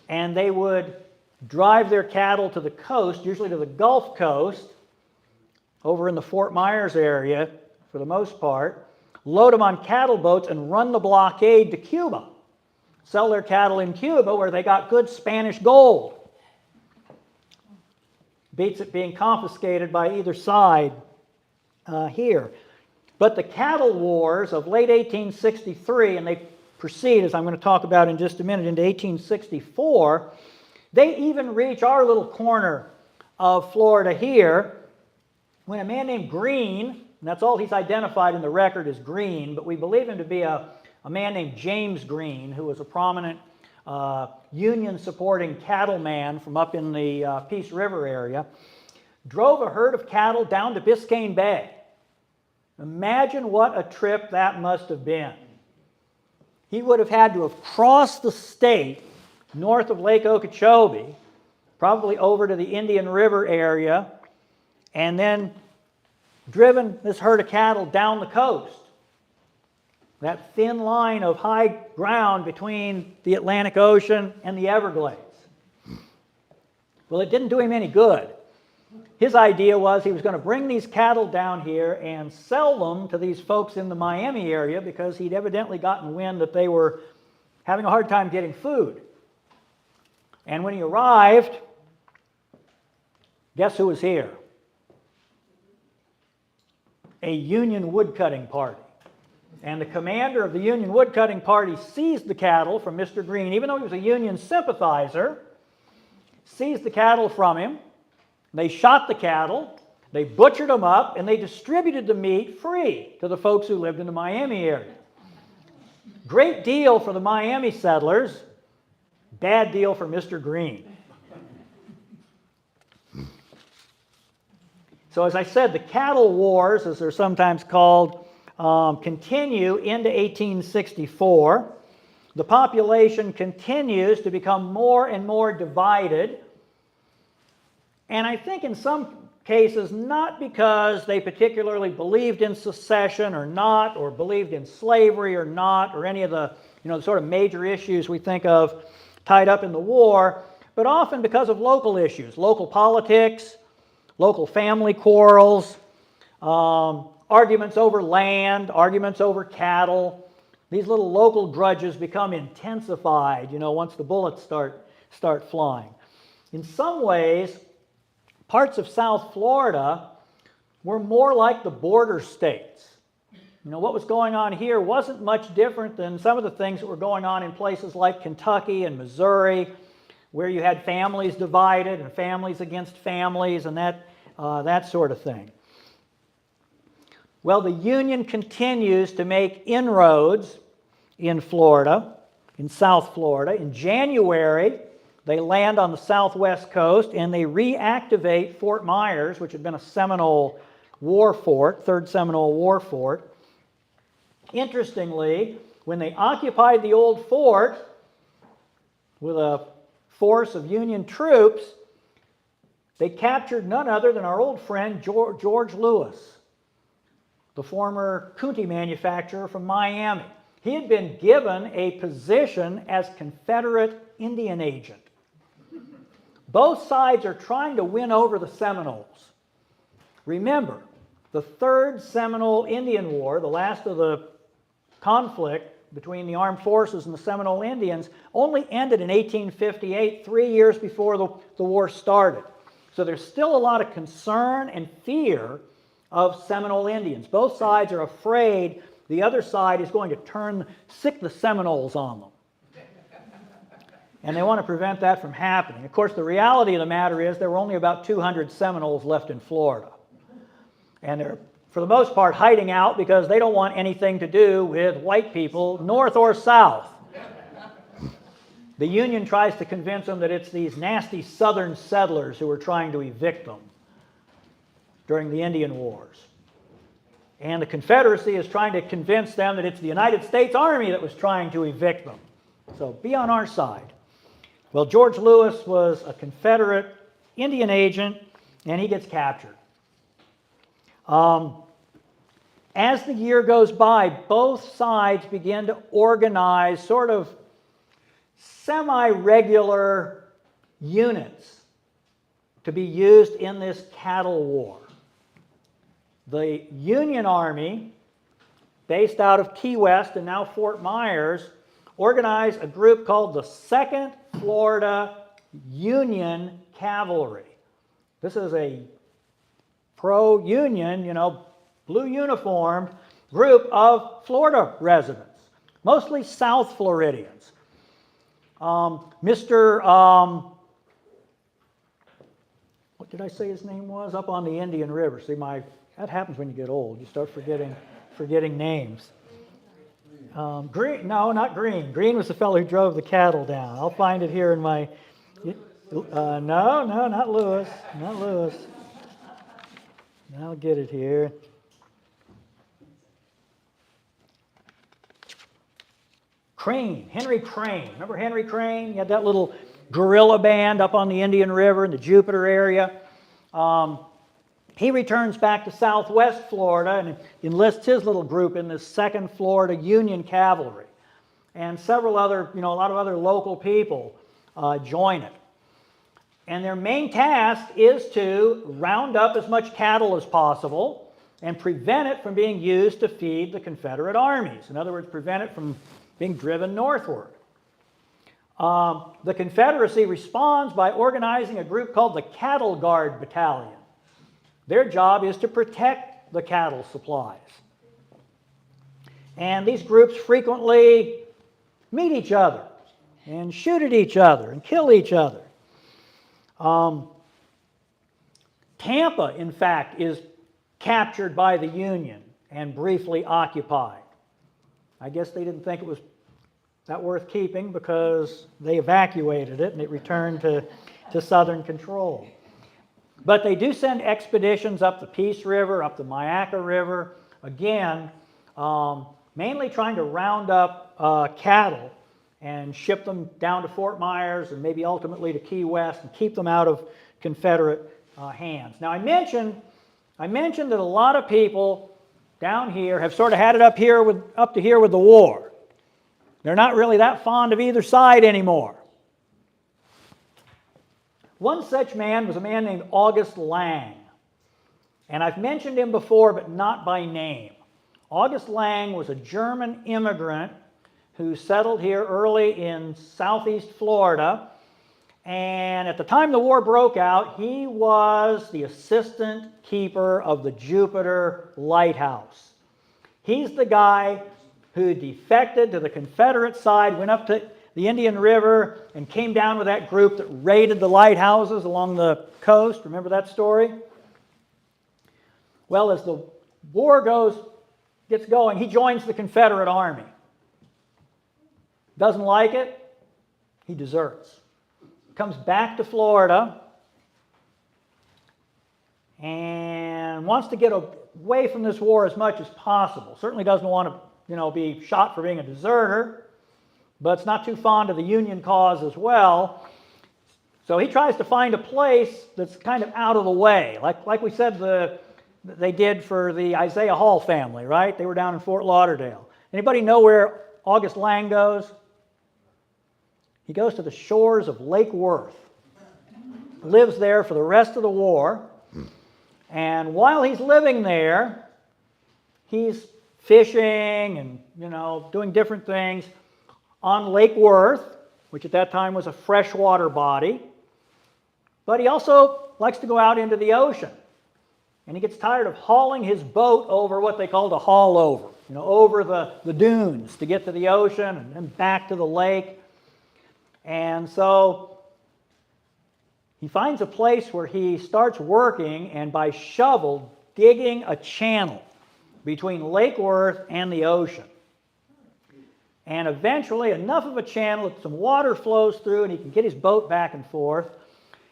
and they would drive their cattle to the coast, usually to the Gulf Coast, over in the Fort Myers area for the most part, load them on cattle boats and run the blockade to Cuba. Sell their cattle in Cuba where they got good Spanish gold. Beats it being confiscated by either side here. But the cattle wars of late 1863, and they proceed, as I'm going to talk about in just a minute, into 1864, they even reach our little corner of Florida here when a man named Greene, and that's all he's identified in the record is Greene, but we believe him to be a man named James Greene, who was a prominent Union-supporting cattleman from up in the Peace River area, drove a herd of cattle down to Biscayne Bay. Imagine what a trip that must have been. He would have had to have crossed the state north of Lake Okeechobee, probably over to the Indian River area, and then driven this herd of cattle down the coast. That thin line of high ground between the Atlantic Ocean and the Everglades. Well, it didn't do him any good. His idea was he was going to bring these cattle down here and sell them to these folks in the Miami area because he'd evidently gotten wind that they were having a hard time getting food. And when he arrived, guess who was here? A Union woodcutting party. And the commander of the Union woodcutting party seized the cattle from Mr. Greene, even though he was a Union sympathizer, seized the cattle from him. They shot the cattle. They butchered them up and they distributed the meat free to the folks who lived in the Miami area. Great deal for the Miami settlers, bad deal for Mr. Green. So as I said, the cattle wars, as they're sometimes called, continue into 1864. The population continues to become more and more divided. And I think in some cases, not because they particularly believed in secession or not, or believed in slavery or not, or any of the, the sort of major issues we think of tied up in the war, but often because of local issues, local politics, local family quarrels, arguments over land, arguments over cattle. These little local grudges become intensified, once the bullets start flying. In some ways, parts of South Florida were more like the border states. What was going on here wasn't much different than some of the things that were going on in places like Kentucky and Missouri, where you had families divided and families against families and that sort of thing. Well, the Union continues to make inroads in Florida, in South Florida. In January, they land on the southwest coast and they reactivate Fort Myers, which had been a Seminole war fort, third Seminole war fort. Interestingly, when they occupied the old fort with a force of Union troops, they captured none other than our old friend George Lewis, the former Coontie manufacturer from Miami. He had been given a position as Confederate Indian agent. Both sides are trying to win over the Seminoles. Remember, the Third Seminole Indian War, the last of the conflict between the armed forces and the Seminole Indians, only ended in 1858, 3 years before the war started. So there's still a lot of concern and fear of Seminole Indians. Both sides are afraid the other side is going to sick the Seminoles on them. And they want to prevent that from happening. Of course, the reality of the matter is there were only about 200 Seminoles left in Florida. And they're, for the most part, hiding out because they don't want anything to do with white people, north or south. The Union tries to convince them that it's these nasty southern settlers who are trying to evict them during the Indian Wars. And the Confederacy is trying to convince them that it's the United States Army that was trying to evict them. So be on our side. Well, George Lewis was a Confederate Indian agent, and he gets captured. As the year goes by, both sides begin to organize sort of semi-regular units to be used in this cattle war. The Union Army, based out of Key West and now Fort Myers, organized a group called the 2nd Florida Union Cavalry. This is a pro-Union, blue uniformed group of Florida residents, mostly South Floridians. What did I say his name was? Up on the Indian River. See, that happens when you get old. You start forgetting names. Green? No, not Green. Green was the fellow who drove the cattle down. I'll find it here in my. No, not Lewis. Not Lewis. I'll get it here. Crane, Henry Crane. Remember Henry Crane? He had that little guerrilla band up on the Indian River in the Jupiter area. He returns back to Southwest Florida and enlists his little group in this 2nd Florida Union Cavalry. And several other, a lot of other local people join it. And their main task is to round up as much cattle as possible and prevent it from being used to feed the Confederate armies. In other words, prevent it from being driven northward. The Confederacy responds by organizing a group called the Cattle Guard Battalion. Their job is to protect the cattle supplies. And these groups frequently meet each other and shoot at each other and kill each other. Tampa, in fact, is captured by the Union and briefly occupied. I guess they didn't think it was that worth keeping because they evacuated it and it returned to Southern control. But they do send expeditions up the Peace River, up the Myakka River, again, mainly trying to round up cattle and ship them down to Fort Myers and maybe ultimately to Key West and keep them out of Confederate hands. Now I mentioned that a lot of people down here have sort of had it up to here with the war. They're not really that fond of either side anymore. One such man was a man named August Lang. And I've mentioned him before, but not by name. August Lang was a German immigrant who settled here early in southeast Florida. And at the time the war broke out, he was the assistant keeper of the Jupiter Lighthouse. He's the guy who defected to the Confederate side, went up to the Indian River, and came down with that group that raided the lighthouses along the coast. Remember that story? Well, as the war gets going, he joins the Confederate Army. Doesn't like it, he deserts. Comes back to Florida and wants to get away from this war as much as possible. Certainly doesn't want to, be shot for being a deserter, but it's not too fond of the Union cause as well. So he tries to find a place that's kind of out of the way, like we said they did for the Isaiah Hall family, right? They were down in Fort Lauderdale. Anybody know where August Lang goes? He goes to the shores of Lake Worth, lives there for the rest of the war, and while he's living there, he's fishing and, doing different things on Lake Worth, which at that time was a freshwater body, but he also likes to go out into the ocean, and he gets tired of hauling his boat over what they called a haul over, over the dunes to get to the ocean and then back to the lake. And so he finds a place where he starts working and by shovel digging a channel between Lake Worth and the ocean. And eventually enough of a channel that some water flows through and he can get his boat back and forth.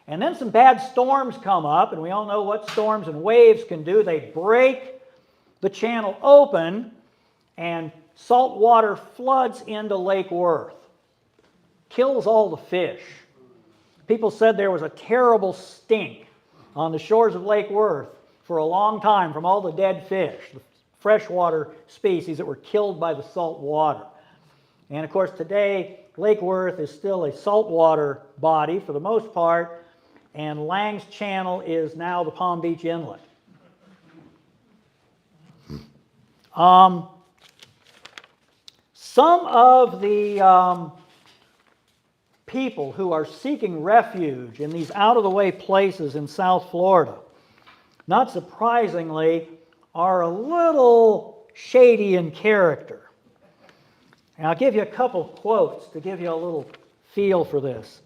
And then some bad storms come up, and we all know what storms and waves can do. They break the channel open and salt water floods into Lake Worth. Kills all the fish. People said there was a terrible stink on the shores of Lake Worth for a long time from all the dead fish, the freshwater species that were killed by the salt water. And of course today, Lake Worth is still a saltwater body for the most part, and Lang's Channel is now the Palm Beach Inlet. Some of the people who are seeking refuge in these out-of-the-way places in South Florida, not surprisingly, are a little shady in character. And I'll give you a couple quotes to give you a little feel for this.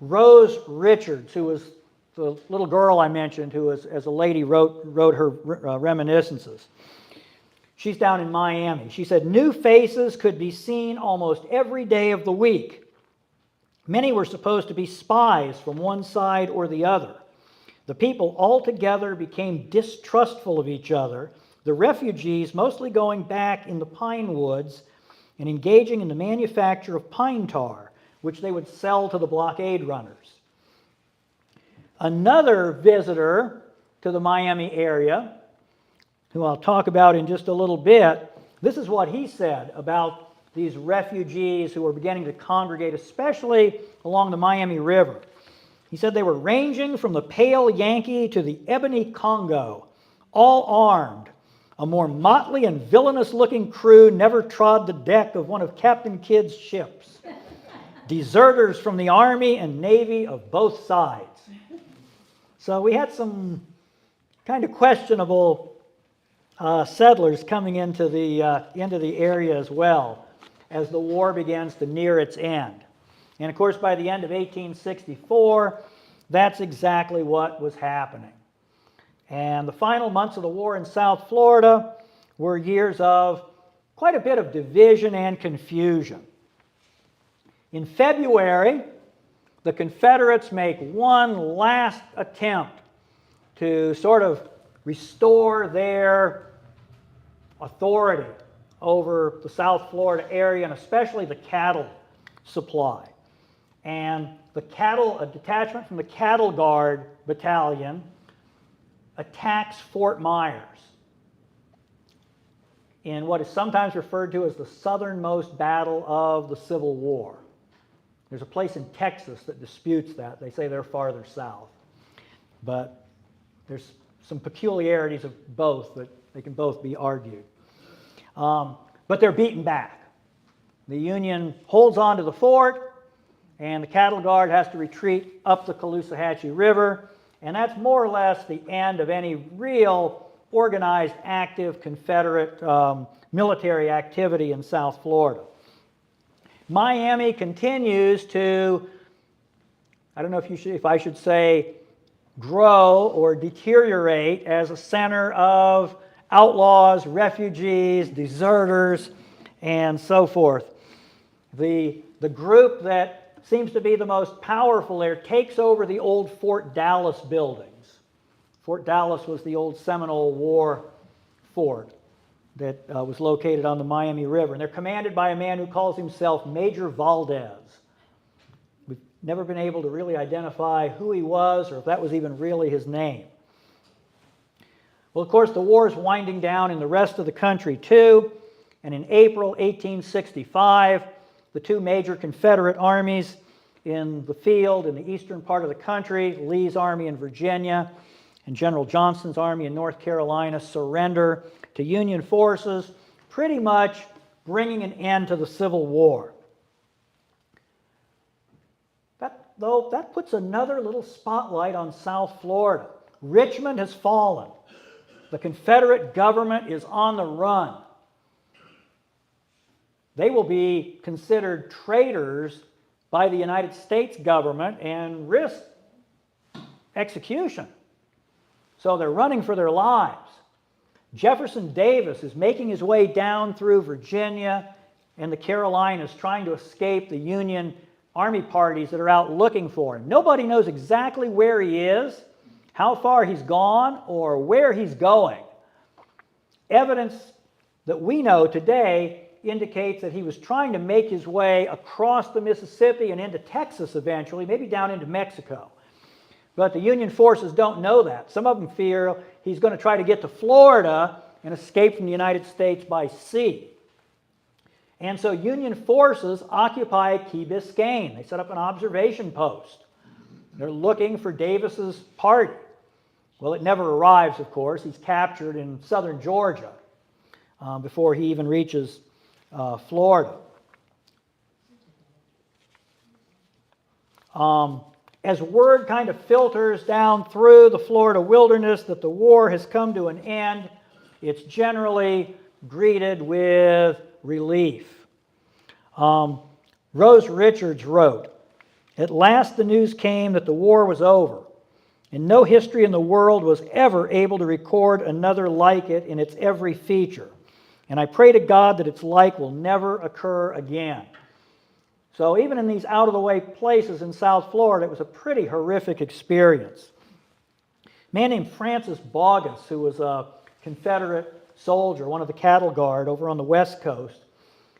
Rose Richards, who was the little girl I mentioned, who was, as a lady wrote her reminiscences. She's down in Miami. She said, "New faces could be seen almost every day of the week. Many were supposed to be spies from one side or the other. The people altogether became distrustful of each other, the refugees mostly going back in the pine woods and engaging in the manufacture of pine tar, which they would sell to the blockade runners." Another visitor to the Miami area, who I'll talk about in just a little bit, this is what he said about these refugees who were beginning to congregate, especially along the Miami River. He said they were ranging from the pale Yankee to the ebony Congo, all armed. A more motley and villainous-looking crew never trod the deck of one of Captain Kidd's ships. Deserters from the Army and Navy of both sides. So we had some kind of questionable settlers coming into the area as well as the war begins to near its end. And of course, by the end of 1864, that's exactly what was happening. And the final months of the war in South Florida were years of quite a bit of division and confusion. In February, the Confederates make one last attempt to sort of restore their authority over the South Florida area, and especially the cattle supply. And a detachment from the Cattle Guard Battalion attacks Fort Myers in what is sometimes referred to as the southernmost battle of the Civil War. There's a place in Texas that disputes that. They say they're farther south. But there's some peculiarities of both that they can both be argued. But they're beaten back. The Union holds on to the fort, and the Cattle Guard has to retreat up the Caloosahatchee River, and that's more or less the end of any real organized, active Confederate military activity in South Florida. Miami continues to, I don't know if I should say, grow or deteriorate as a center of outlaws, refugees, deserters, and so forth. The group that seems to be the most powerful there takes over the old Fort Dallas buildings. Fort Dallas was the old Seminole War fort that was located on the Miami River. And they're commanded by a man who calls himself Major Valdez. We've never been able to really identify who he was or if that was even really his name. Well, of course, the war is winding down in the rest of the country, too. And in April 1865, the two major Confederate armies in the field in the eastern part of the country, Lee's army in Virginia and General Johnston's army in North Carolina, surrender to Union forces, pretty much bringing an end to the Civil War. That puts another little spotlight on South Florida. Richmond has fallen. The Confederate government is on the run. They will be considered traitors by the United States government and risk execution. So they're running for their lives. Jefferson Davis is making his way down through Virginia and the Carolinas trying to escape the Union army parties that are out looking for him. Nobody knows exactly where he is, how far he's gone, or where he's going. Evidence that we know today indicates that he was trying to make his way across the Mississippi and into Texas eventually, maybe down into Mexico. But the Union forces don't know that. Some of them fear he's going to try to get to Florida and escape from the United States by sea. And so Union forces occupy Key Biscayne. They set up an observation post. They're looking for Davis's party. Well, it never arrives, of course. He's captured in southern Georgia before he even reaches Florida. As word kind of filters down through the Florida wilderness that the war has come to an end, it's generally greeted with relief. Rose Richards wrote, "At last the news came that the war was over, and no history in the world was ever able to record another like it in its every feature. And I pray to God that its like will never occur again." So even in these out-of-the-way places in South Florida, it was a pretty horrific experience. A man named Francis Bogus, who was a Confederate soldier, one of the cattle guard over on the West Coast,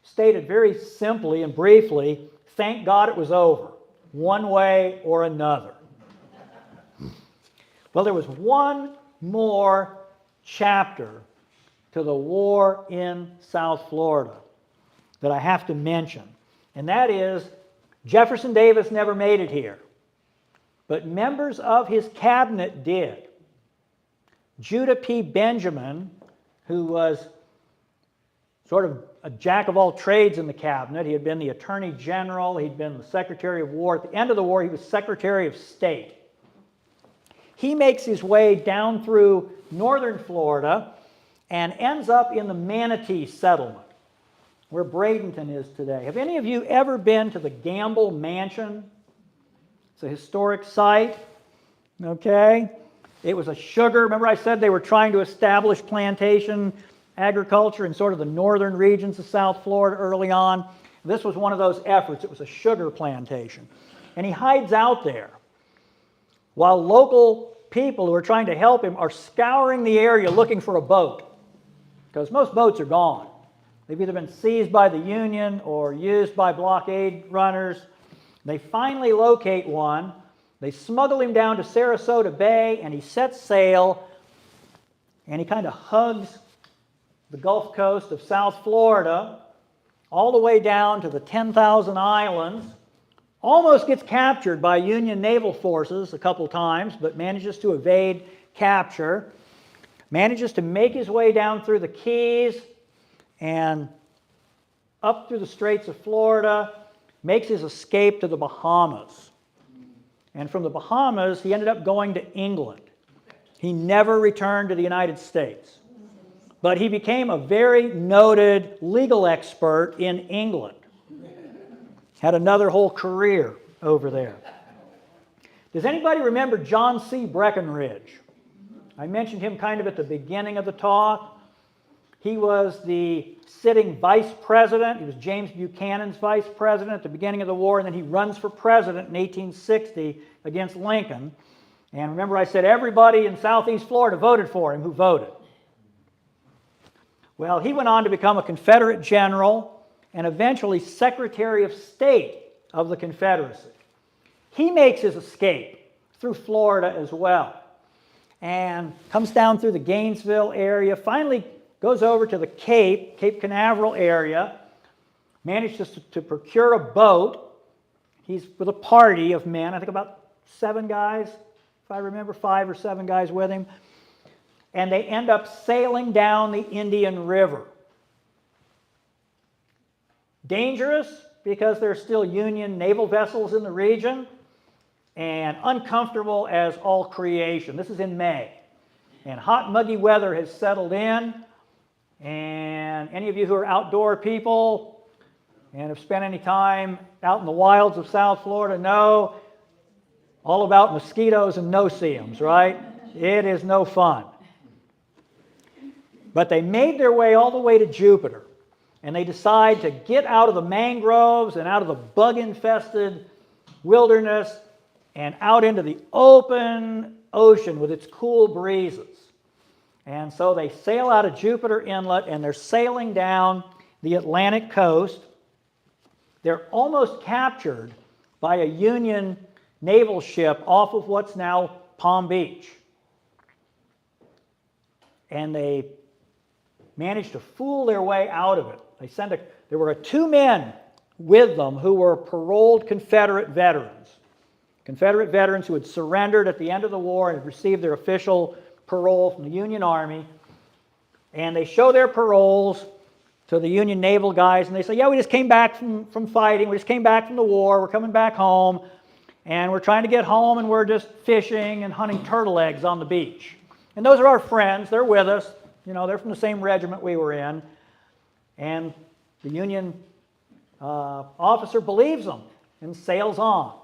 stated very simply and briefly, "Thank God it was over, one way or another." Well, there was one more chapter to the war in South Florida that I have to mention. And that is, Jefferson Davis never made it here, but members of his cabinet did. Judah P. Benjamin, who was sort of a jack of all trades in the cabinet, he had been the Attorney General, he'd been the Secretary of War. At the end of the war, he was Secretary of State. He makes his way down through northern Florida and ends up in the Manatee settlement, where Bradenton is today. Have any of you ever been to the Gamble Mansion? It's a historic site. Okay? It was a sugar. Remember I said they were trying to establish plantation agriculture in sort of the northern regions of South Florida early on. This was one of those efforts. It was a sugar plantation. And he hides out there while local people who are trying to help him are scouring the area looking for a boat, because most boats are gone. They've either been seized by the Union or used by blockade runners. They finally locate one. They smuggle him down to Sarasota Bay, and he sets sail, and he kind of hugs the Gulf Coast of South Florida all the way down to the 10,000 Islands. Almost gets captured by Union naval forces a couple times, but manages to evade capture. Manages to make his way down through the Keys and up through the Straits of Florida, makes his escape to the Bahamas. And from the Bahamas, he ended up going to England. He never returned to the United States. But he became a very noted legal expert in England. Had another whole career over there. Does anybody remember John C. Breckinridge? I mentioned him kind of at the beginning of the talk. He was the sitting vice president. He was James Buchanan's vice president at the beginning of the war, and then he runs for president in 1860 against Lincoln. And remember I said everybody in southeast Florida voted for him who voted. Well, he went on to become a Confederate general and eventually Secretary of State of the Confederacy. He makes his escape through Florida as well and comes down through the Gainesville area, finally goes over to the Cape Canaveral area, manages to procure a boat. He's with a party of men, I think about 7 guys, if I remember, 5 or 7 guys with him. And they end up sailing down the Indian River. Dangerous because there are still Union naval vessels in the region, and uncomfortable as all creation. This is in May. And hot, muggy weather has settled in. And any of you who are outdoor people and have spent any time out in the wilds of South Florida know all about mosquitoes and no-see-ums, right? It is no fun. But they made their way all the way to Jupiter, and they decide to get out of the mangroves and out of the bug-infested wilderness and out into the open ocean with its cool breezes. And so they sail out of Jupiter Inlet, and they're sailing down the Atlantic coast. They're almost captured by a Union naval ship off of what's now Palm Beach. And they managed to fool their way out of it. There were 2 men with them who were paroled Confederate veterans. Confederate veterans who had surrendered at the end of the war and had received their official parole from the Union Army. And they show their paroles to the Union naval guys, and they say, yeah, we just came back from fighting. We just came back from the war. We're coming back home. And we're trying to get home, and we're just fishing and hunting turtle eggs on the beach. And those are our friends. They're with us. You know, they're from the same regiment we were in. And the Union officer believes them and sails on.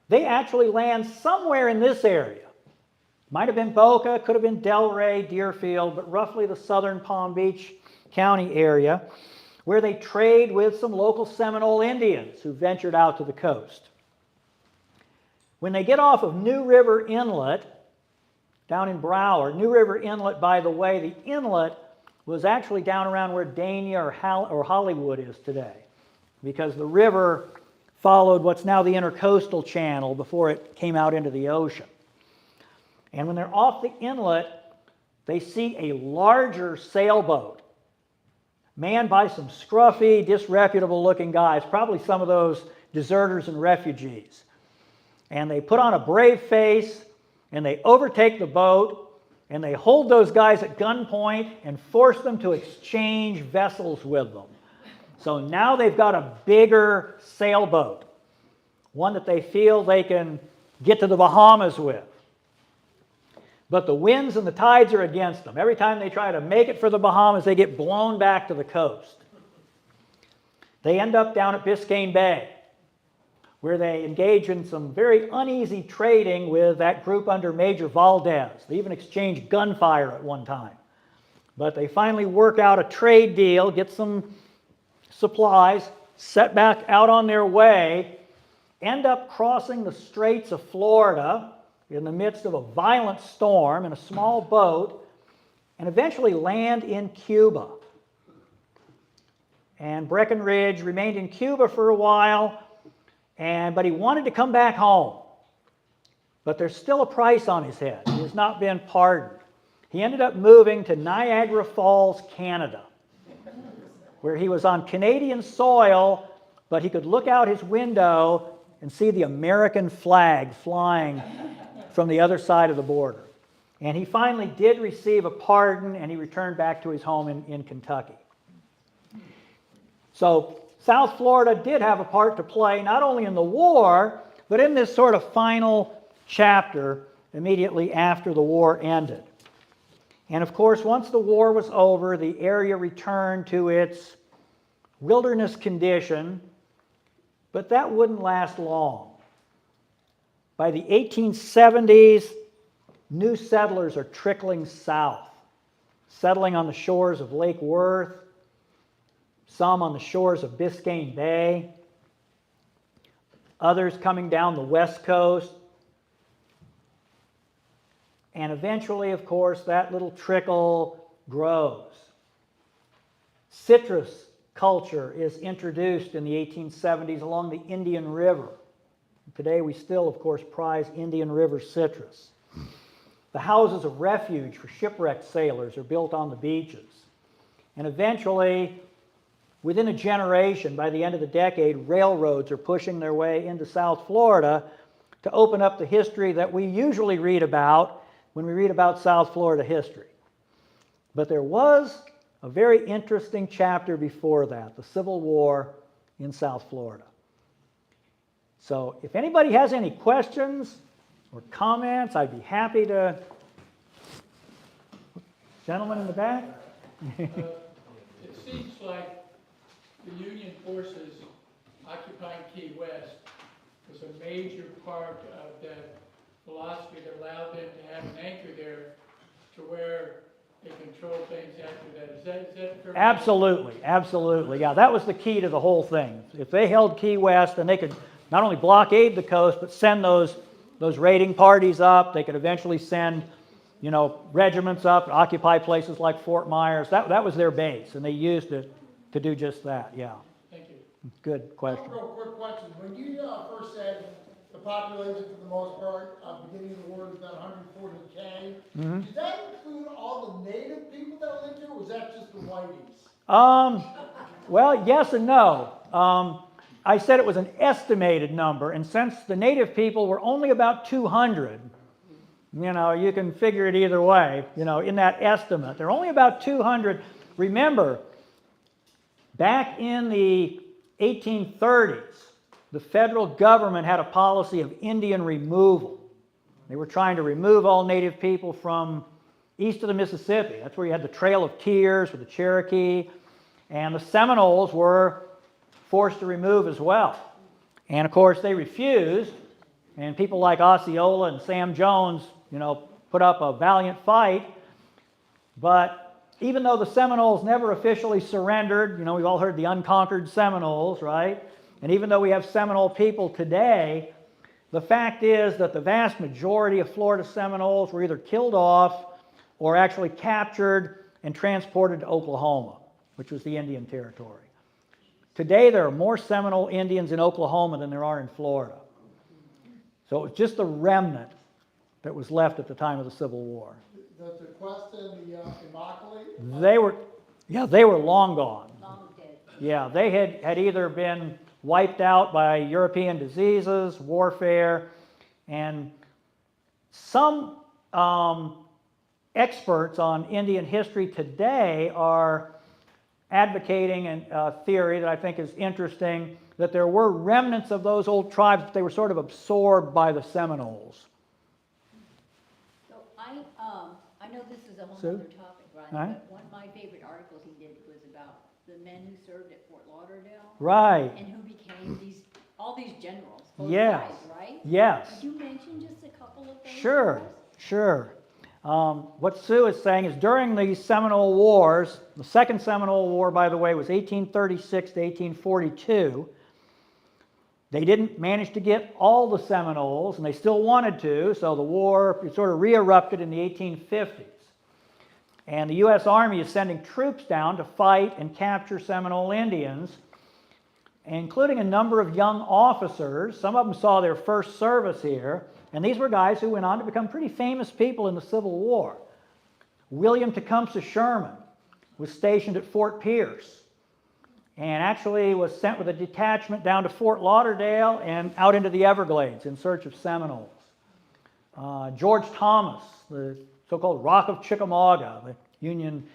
They actually land somewhere in this area. Might have been Boca, could have been Delray, Deerfield, but roughly the southern Palm Beach County area, where they trade with some local Seminole Indians who ventured out to the coast. When they get off of New River Inlet, down in Broward, New River Inlet, by the way, the inlet was actually down around where Dania or Hollywood is today, because the river followed what's now the Intercoastal Channel before it came out into the ocean. And when they're off the inlet, they see a larger sailboat manned by some scruffy, disreputable-looking guys, probably some of those deserters and refugees. And they put on a brave face, and they overtake the boat, and they hold those guys at gunpoint and force them to exchange vessels with them. So now they've got a bigger sailboat, one that they feel they can get to the Bahamas with. But the winds and the tides are against them. Every time they try to make it for the Bahamas, they get blown back to the coast. They end up down at Biscayne Bay, where they engage in some very uneasy trading with that group under Major Valdez. They even exchanged gunfire at one time. But they finally work out a trade deal, get some supplies, set back out on their way, end up crossing the Straits of Florida in the midst of a violent storm in a small boat, and eventually land in Cuba. And Breckinridge remained in Cuba for a while, but he wanted to come back home. But there's still a price on his head. He has not been pardoned. He ended up moving to Niagara Falls, Canada, where he was on Canadian soil, but he could look out his window and see the American flag flying from the other side of the border. And he finally did receive a pardon, and he returned back to his home in Kentucky. So South Florida did have a part to play, not only in the war, but in this sort of final chapter immediately after the war ended. And of course, once the war was over, the area returned to its wilderness condition, but that wouldn't last long. By the 1870s, new settlers are trickling south, settling on the shores of Lake Worth, some on the shores of Biscayne Bay, others coming down the west coast. And eventually, of course, that little trickle grows. Citrus culture is introduced in the 1870s along the Indian River. Today we still, of course, prize Indian River citrus. The houses of refuge for shipwrecked sailors are built on the beaches. And eventually, within a generation, by the end of the decade, railroads are pushing their way into South Florida to open up the history that we usually read about when we read about South Florida history. But there was a very interesting chapter before that, the Civil War in South Florida. So if anybody has any questions or comments, I'd be happy to. Gentleman in the back? It seems like the Union forces occupying Key West was a major part of the philosophy that allowed them to have an anchor there to where they control things after that. Is that fair? Absolutely, absolutely. Yeah, that was the key to the whole thing. If they held Key West, then they could not only blockade the coast, but send those raiding parties up. They could eventually send, regiments up, occupy places like Fort Myers. That was their base, and they used it to do just that. Yeah. Thank you. Good question. Real quick question. When you first said the population, for the most part, beginning of the war, was about 140K, did that include all the native people that lived here, or was that just the whiteys? Well, yes and no. I said it was an estimated number, and since the native people were only about 200, you can figure it either way, in that estimate. They're only about 200. Remember, back in the 1830s, the federal government had a policy of Indian removal. They were trying to remove all native people from east of the Mississippi. That's where you had the Trail of Tears with the Cherokee, and the Seminoles were forced to remove as well. And of course, they refused, and people like Osceola and Sam Jones, put up a valiant fight. But even though the Seminoles never officially surrendered, we've all heard the unconquered Seminoles, right? And even though we have Seminole people today, the fact is that the vast majority of Florida Seminoles were either killed off or actually captured and transported to Oklahoma, which was the Indian Territory. Today, there are more Seminole Indians in Oklahoma than there are in Florida. So it was just the remnant that was left at the time of the Civil War. The Tequesta and the Immokalee? They were long gone. Long dead. Yeah, they had either been wiped out by European diseases, warfare, and some experts on Indian history today are advocating a theory that I think is interesting, that there were remnants of those old tribes, but they were sort of absorbed by the Seminoles. So I know this is a whole Sue? other topic, Rodney, Right. but one of my favorite articles he did was about the men who served at Fort Lauderdale. Right. And who became all these generals. both Yes. sides, right? Yes. Could you mention just a couple of those? Sure, for us? sure. What Sue is saying is during the Seminole Wars, the Second Seminole War, by the way, was 1836 to 1842. They didn't manage to get all the Seminoles, and they still wanted to, so the war sort of re-erupted in the 1850s. And the U.S. Army is sending troops down to fight and capture Seminole Indians, including a number of young officers. Some of them saw their first service here, and these were guys who went on to become pretty famous people in the Civil War. William Tecumseh Sherman was stationed at Fort Pierce and actually was sent with a detachment down to Fort Lauderdale and out into the Everglades in search of Seminoles. George Thomas, the so-called Rock of Chickamauga, the Union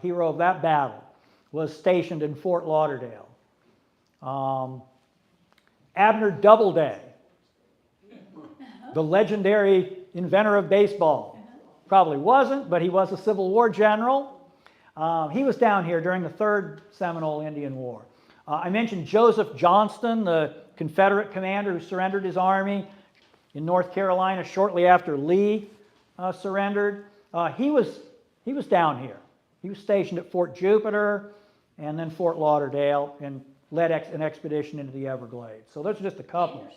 hero of that battle, was stationed in Fort Lauderdale. Abner Doubleday, the legendary inventor of baseball, probably wasn't, but he was a Civil War general. He was down here during the Third Seminole Indian War. I mentioned Joseph Johnston, the Confederate commander who surrendered his army in North Carolina shortly after Lee surrendered. He was down here. He was stationed at Fort Jupiter and then Fort Lauderdale and led an expedition into the Everglades. So those are just a couple.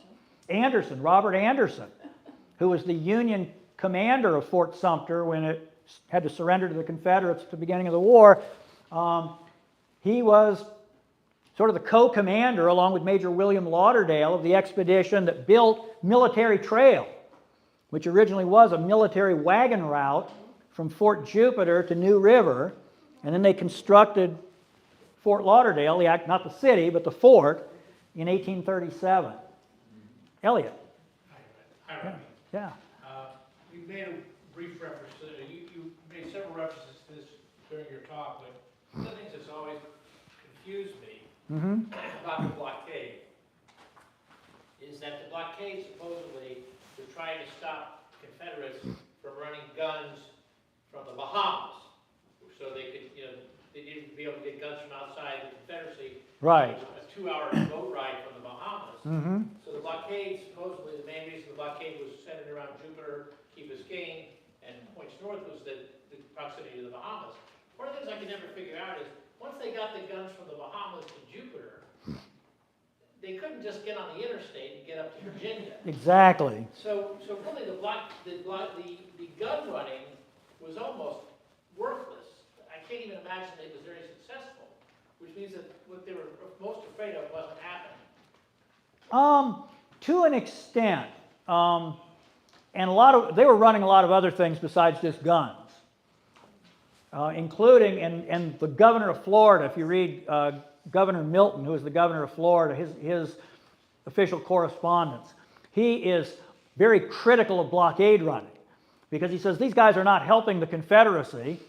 Robert Anderson, who was the Union commander of Fort Sumter when it had to surrender to the Confederates at the beginning of the war. He was sort of the co-commander, along with Major William Lauderdale, of the expedition that built Military Trail, which originally was a military wagon route from Fort Jupiter to New River, and then they constructed Fort Lauderdale, not the city, but the fort, in 1837. Elliot. Hi, Rodney. Yeah. You made a brief reference to it. You made several references to this during your talk, but one of the things that's always confused me about the blockade is that the blockade supposedly was trying to stop Confederates from running guns from the Bahamas, so they could, they didn't be able to get guns from outside the Confederacy. Right. It was a 2-hour boat ride from the Bahamas. So the blockade, supposedly, the main reason the blockade was centered around Jupiter, Key Biscayne, and points north was the proximity to the Bahamas. One of the things I could never figure out is, once they got the guns from the Bahamas to Jupiter, they couldn't just get on the interstate and get up to Virginia. Exactly. So really the gun running was almost worthless. I can't even imagine it was very successful, which means that what they were most afraid of wasn't happening. To an extent, and they were running a lot of other things besides just guns, including, and the governor of Florida, if you read Governor Milton, who is the governor of Florida, his official correspondence, he is very critical of blockade running because he says these guys are not helping the Confederacy.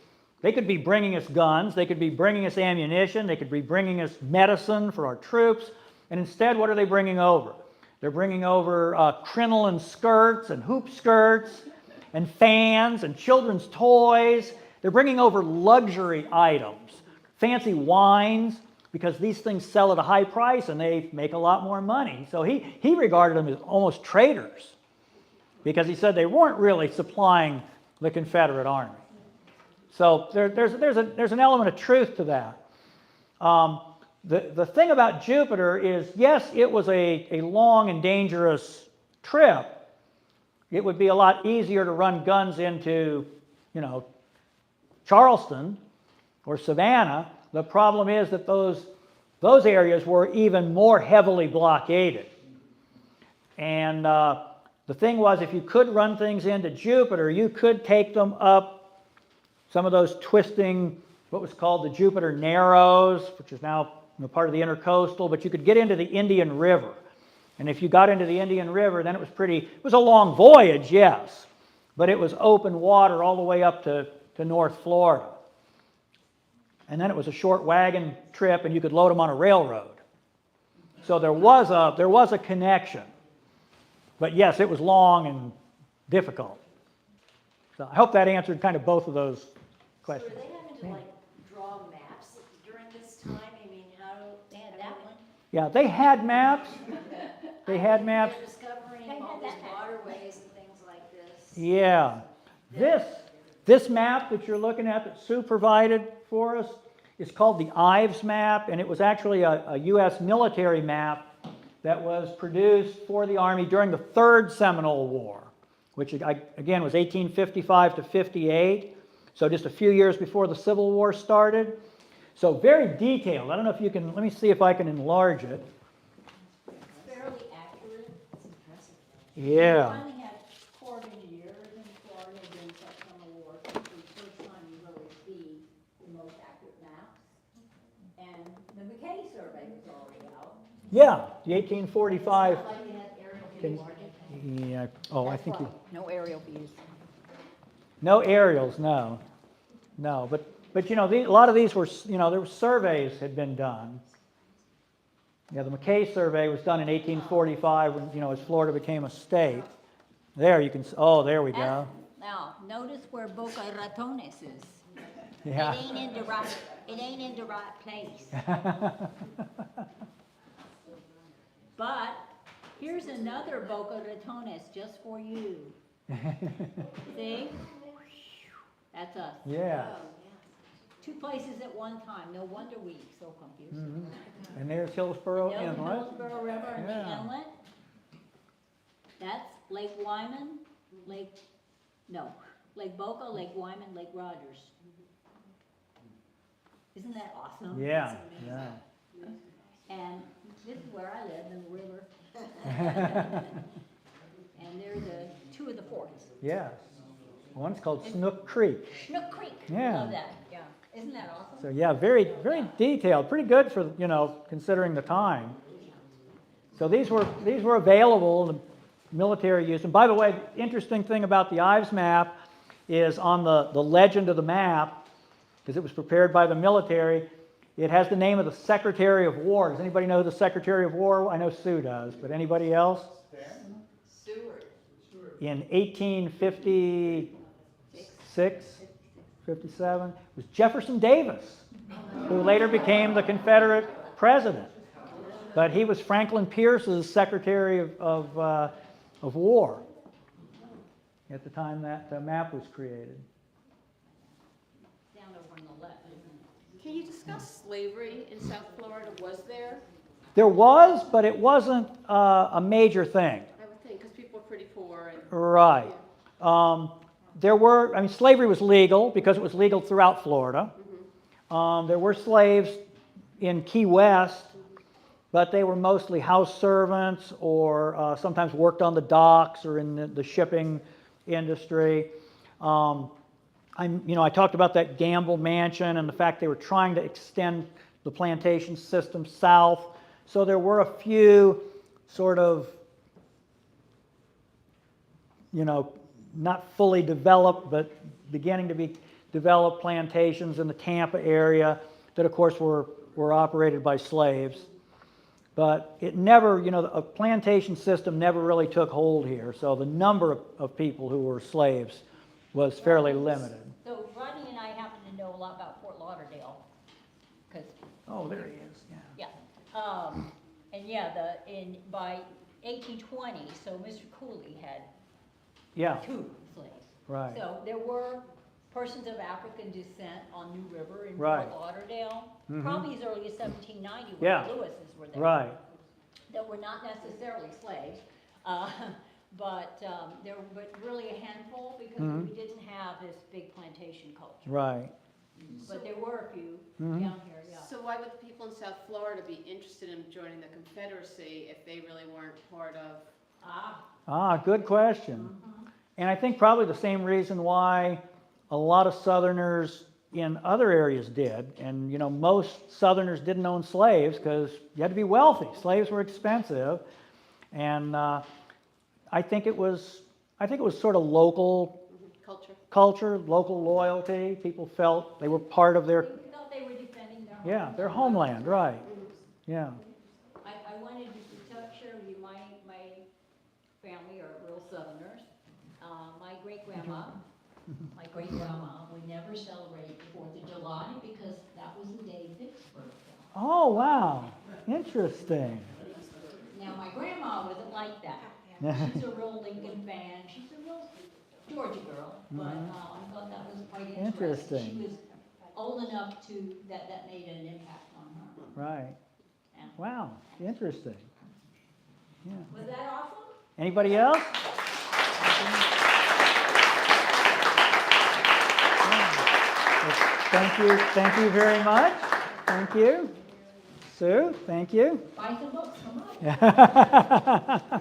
They could be bringing us guns, they could be bringing us ammunition, they could be bringing us medicine for our troops, and instead, what are they bringing over? They're bringing over crinoline skirts and hoop skirts and fans and children's toys. They're bringing over luxury items, fancy wines, because these things sell at a high price and they make a lot more money. So he regarded them as almost traitors because he said they weren't really supplying the Confederate Army. So there's an element of truth to that. The thing about Jupiter is, yes, it was a long and dangerous trip. It would be a lot easier to run guns into, Charleston or Savannah. The problem is that those areas were even more heavily blockaded. And the thing was, if you could run things into Jupiter, you could take them up some of those twisting, what was called the Jupiter Narrows, which is now part of the Intercoastal, but you could get into the Indian River. And if you got into the Indian River, then it was a long voyage, yes, but it was open water all the way up to North Florida. And then it was a short wagon trip, and you could load them on a railroad. So there was a connection. But yes, it was long and difficult. So I hope that answered kind of both of those questions. So were they having to draw maps during this time? I mean, how? They had that one. Yeah, they had maps. They had maps. They're discovering They had all these that map. waterways and things like this. Yeah. This map that you're looking at that Sue provided for us is called the Ives map, and it was actually a U.S. military map that was produced for the Army during the Third Seminole War, which again was 1855 to 58, so just a few years before the Civil War started. So very detailed. I don't know if you can, let me see if I can enlarge it. Fairly accurate. That's impressive. Yeah. We finally had Corps of Engineers in Florida during the Summer War. It's the first time you really see the most accurate maps. And the McKay survey was already out. Yeah, the 1845. It's not like they had aerial Can- view market. Yeah, oh, I That's think you, right. No aerial views. no aerials, no. No, but you know, a lot of these were, you know, there were surveys had been done. Yeah, the McKay survey was done in 1845 when, you know, as Florida became a state. There you can, oh, there we go. Now, notice where Boca Ratones is. Yeah. It ain't in the right place. But here's another Boca Ratones just for you. See? That's us. Yeah. Two places at one time. No wonder we so confused. Mhm. And there's Hillsborough You know the Inlet. Hillsborough River and the Yeah. inlet? That's Lake Wyman, Lake Boca, Lake Wyman, Lake Rogers. Isn't that awesome? Yeah, yeah. And this is where I live, in the river. And they're two of the forts. Yes. One's called Snook Creek. Snook Creek. Yeah. Love that, yeah. Isn't that awesome? So yeah, very, very detailed, pretty good for, you know, considering the time. So these were available, the military use. And by the way, the interesting thing about the Ives map is on the legend of the map, because it was prepared by the military, it has the name of the Secretary of War. Does anybody know who the Secretary of War? I know Sue does, but anybody else? Stewart. In 1856, 57, it was Jefferson Davis, who later became the Confederate president. But he was Franklin Pierce's Secretary of War at the time that map was created. Down over on the left, isn't Can you discuss slavery in South Florida? Was there? There was, but it wasn't a major thing. I would think, because people were pretty poor and. Right. There were, I mean, slavery was legal because it was legal throughout Florida. There were slaves in Key West, but they were mostly house servants or sometimes worked on the docks or in the shipping industry. I talked about that Gamble mansion and the fact they were trying to extend the plantation system south. So there were a few sort of, not fully developed, but beginning to be developed plantations in the Tampa area that, of course, were operated by slaves. But it never, a plantation system never really took hold here. So the number of people who were slaves was fairly limited. So Rodney and I happen to know a lot about Fort Lauderdale, because, Oh, there he is, yeah. by 1820, so Mr. Cooley had Yeah, 2 slaves. right. So there were persons of African descent on New River in Right. Fort Lauderdale, Mhm. probably as early as 1790 when Yeah. the Lewises were there. Right, That were not necessarily slaves, but really a handful because Mhm. we didn't have this big plantation culture. right. But there were a few Mhm. down here, yeah. So why would the people in South Florida be interested in joining the Confederacy if they really weren't part of? Good question. And I think probably the same reason why a lot of Southerners in other areas did. And, most Southerners didn't own slaves because you had to be wealthy. Slaves were expensive. And I think it was sort of local Culture? local loyalty. People felt they were part of their, They felt they were defending their home. their homeland, right. Yeah. I wanted to share with you, my family are real Southerners. My great-grandma would never celebrate the 4th of July because that was the day Vicksburg fell. Oh, wow. Interesting. Now, my grandma was like that. She's a real Lincoln fan, she's a real Georgia girl, but I thought that was quite interesting. Interesting. She was old enough to, that made an impact on her. Right. Yeah. Wow, interesting. Yeah. Was that awesome? Anybody else? Thank you very much. Thank you. Sue, thank you. Buy some books, come on.